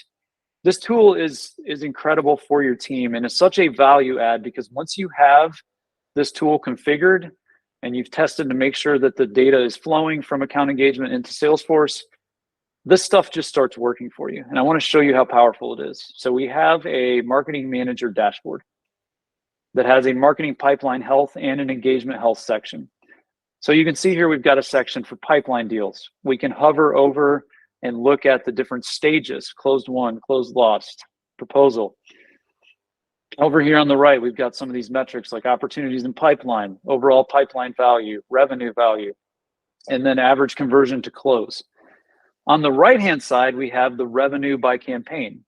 This tool is incredible for your team, and it's such a value add because once you have this tool configured and you've tested to make sure that the data is flowing from account engagement into Salesforce, this stuff just starts working for you. And I want to show you how powerful it is. So we have a marketing manager dashboard that has a marketing pipeline health and an engagement health section. So you can see here we've got a section for pipeline deals. We can hover over and look at the different stages: closed won, closed lost, proposal. Over here on the right, we've got some of these metrics like opportunities in pipeline, overall pipeline value, revenue value, and then average conversion to close. On the right-hand side, we have the revenue by campaign.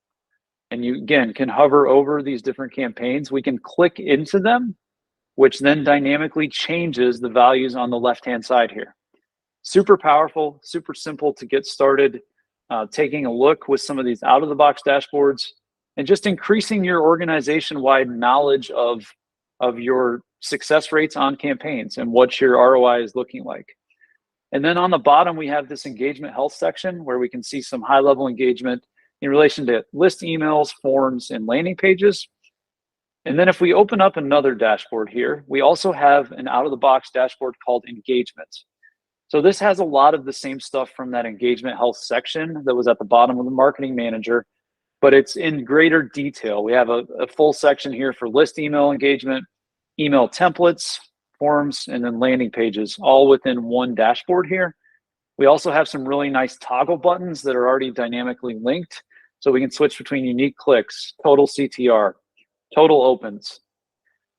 And you, again, can hover over these different campaigns. We can click into them which then dynamically changes the values on the left-hand side here. Super powerful, super simple to get started, taking a look with some of these out-of-the-box dashboards and just increasing your organization-wide knowledge of your success rates on campaigns and what your ROI is looking like. And then on the bottom, we have this engagement health section where we can see some high-level engagement in relation to list emails, forms, and landing pages. And then if we open up another dashboard here, we also have an out-of-the-box dashboard called engagement. So this has a lot of the same stuff from that engagement health section that was at the bottom of the marketing manager, but it's in greater detail. We have a full section here for list email engagement, email templates, forms, and then landing pages, all within one dashboard here. We also have some really nice toggle buttons that are already dynamically linked. So we can switch between unique clicks, total CTR, total opens.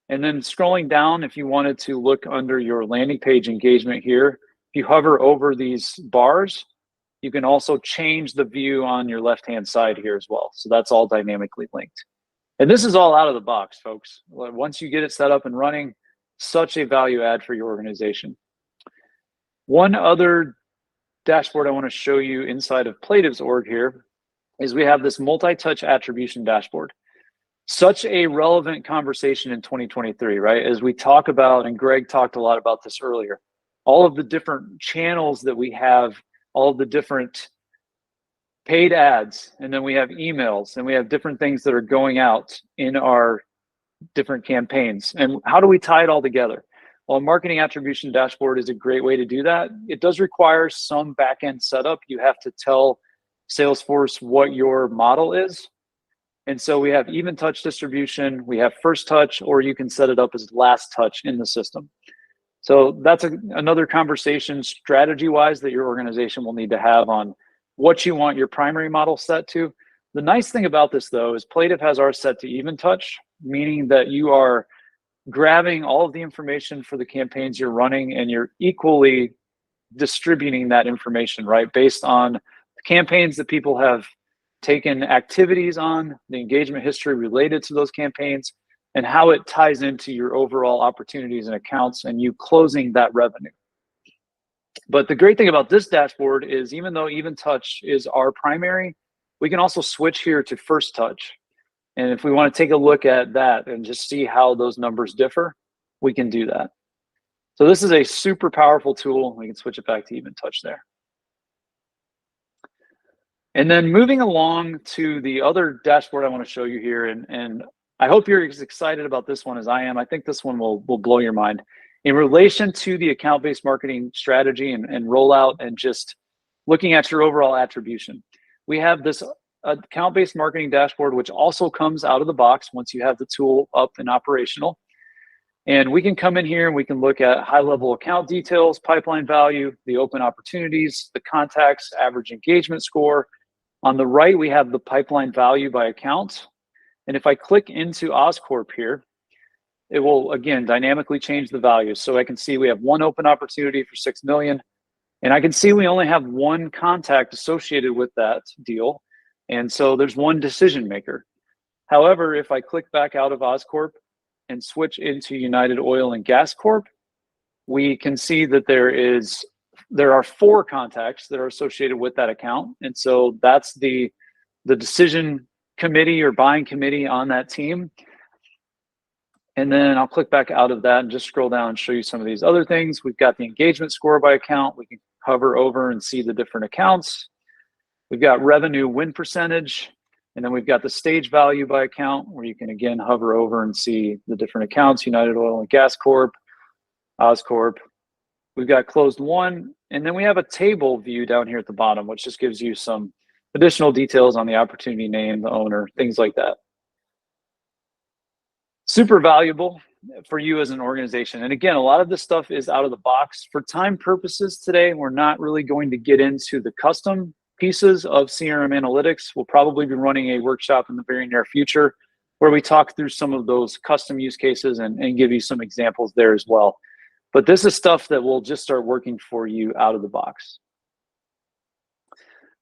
And then scrolling down, if you wanted to look under your landing page engagement here, if you hover over these bars, you can also change the view on your left-hand side here as well. So that's all dynamically linked. And this is all out of the box, folks. Once you get it set up and running, such a value add for your organization. One other dashboard I want to show you inside of Plativ's org here is we have this multi-touch attribution dashboard. Such a relevant conversation in 2023, right? As we talk about, and Greg talked a lot about this earlier, all of the different channels that we have, all of the different paid ads, and then we have emails, and we have different things that are going out in our different campaigns. And how do we tie it all together? Well, a marketing attribution dashboard is a great way to do that. It does require some back-end setup. You have to tell Salesforce what your model is. And so we have even touch distribution, we have first touch, or you can set it up as last touch in the system. So that's another conversation strategy-wise that your organization will need to have on what you want your primary model set to. The nice thing about this, though, is Plative has ours set to even touch, meaning that you are grabbing all of the information for the campaigns you're running and you're equally distributing that information, right? Based on the campaigns that people have taken activities on, the engagement history related to those campaigns, and how it ties into your overall opportunities and accounts and you closing that revenue. But the great thing about this dashboard is even though even touch is our primary, we can also switch here to first touch. And if we want to take a look at that and just see how those numbers differ, we can do that. So this is a super powerful tool. We can switch it back to even touch there. And then moving along to the other dashboard I want to show you here, and I hope you're as excited about this one as I am. I think this one will blow your mind. In relation to the account-based marketing strategy and rollout and just looking at your overall attribution, we have this account-based marketing dashboard, which also comes out of the box once you have the tool up and operational. And we can come in here and we can look at high-level account details, pipeline value, the open opportunities, the contacts, average engagement score. On the right, we have the pipeline value by account. And if I click into Oscorp here, it will, again, dynamically change the values. So I can see we have one open opportunity for 6 million. And I can see we only have one contact associated with that deal. And so there's one decision maker. However, if I click back out of Oscorp and switch into United Oil and Gas Corp, we can see that there are 4 contacts that are associated with that account. And so that's the decision committee or buying committee on that team. And then I'll click back out of that and just scroll down and show you some of these other things. We've got the engagement score by account. We can hover over and see the different accounts. We've got revenue win percentage, and then we've got the stage value by account where you can again hover over and see the different accounts, United Oil and Gas Corp, Oscorp. We've got closed one, and then we have a table view down here at the bottom, which just gives you some additional details on the opportunity name, the owner, things like that. Super valuable for you as an organization. And again, a lot of this stuff is out of the box. For time purposes today, we're not really going to get into the custom pieces of CRM analytics. We'll probably be running a workshop in the very near future where we talk through some of those custom use cases and give you some examples there as well. But this is stuff that will just start working for you out of the box.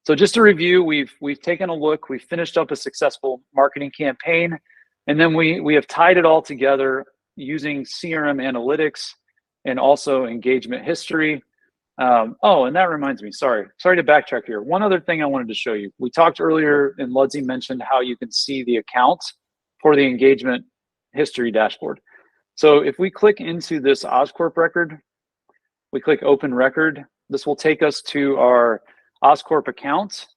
So just to review, we've taken a look, we've finished up a successful marketing campaign, and then we have tied it all together using CRM analytics and also engagement history. Oh, and that reminds me, sorry to backtrack here. One other thing I wanted to show you. We talked earlier, and Ludsey mentioned how you can see the account for the engagement history dashboard. So if we click into this Oscorp record, we click open record, this will take us to our Oscorp account.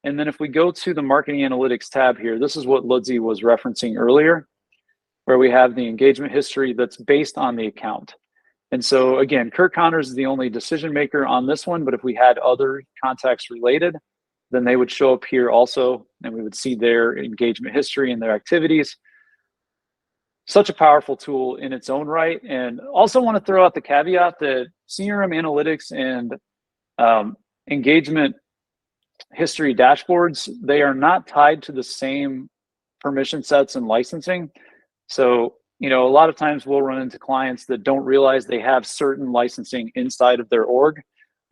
And then if we go to the marketing analytics tab here, this is what Ludsey was referencing earlier, where we have the engagement history that's based on the account. And so again, Kurt Connors is the only decision maker on this one, but if we had other contacts related, then they would show up here also, and we would see their engagement history and their activities. Such a powerful tool in its own right. And also want to throw out the caveat that CRM analytics and engagement history dashboards, they are not tied to the same permission sets and licensing. So, you know, a lot of times we'll run into clients that don't realize they have certain licensing inside of their org,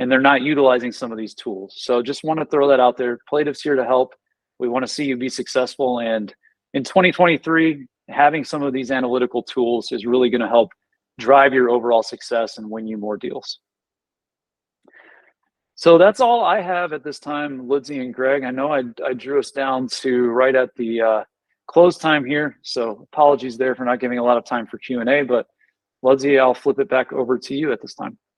and they're not utilizing some of these tools. So just want to throw that out there. Plative's here to help. We want to see you be successful. And in 2023, having some of these analytical tools is really going to help drive your overall success and win you more deals. So that's all I have at this time, Ludsey and Greg. I know I drew us down to right at the close time here, so apologies there for not giving a lot of time for Q&A, but Ludsey, I'll flip it back over to you at this time.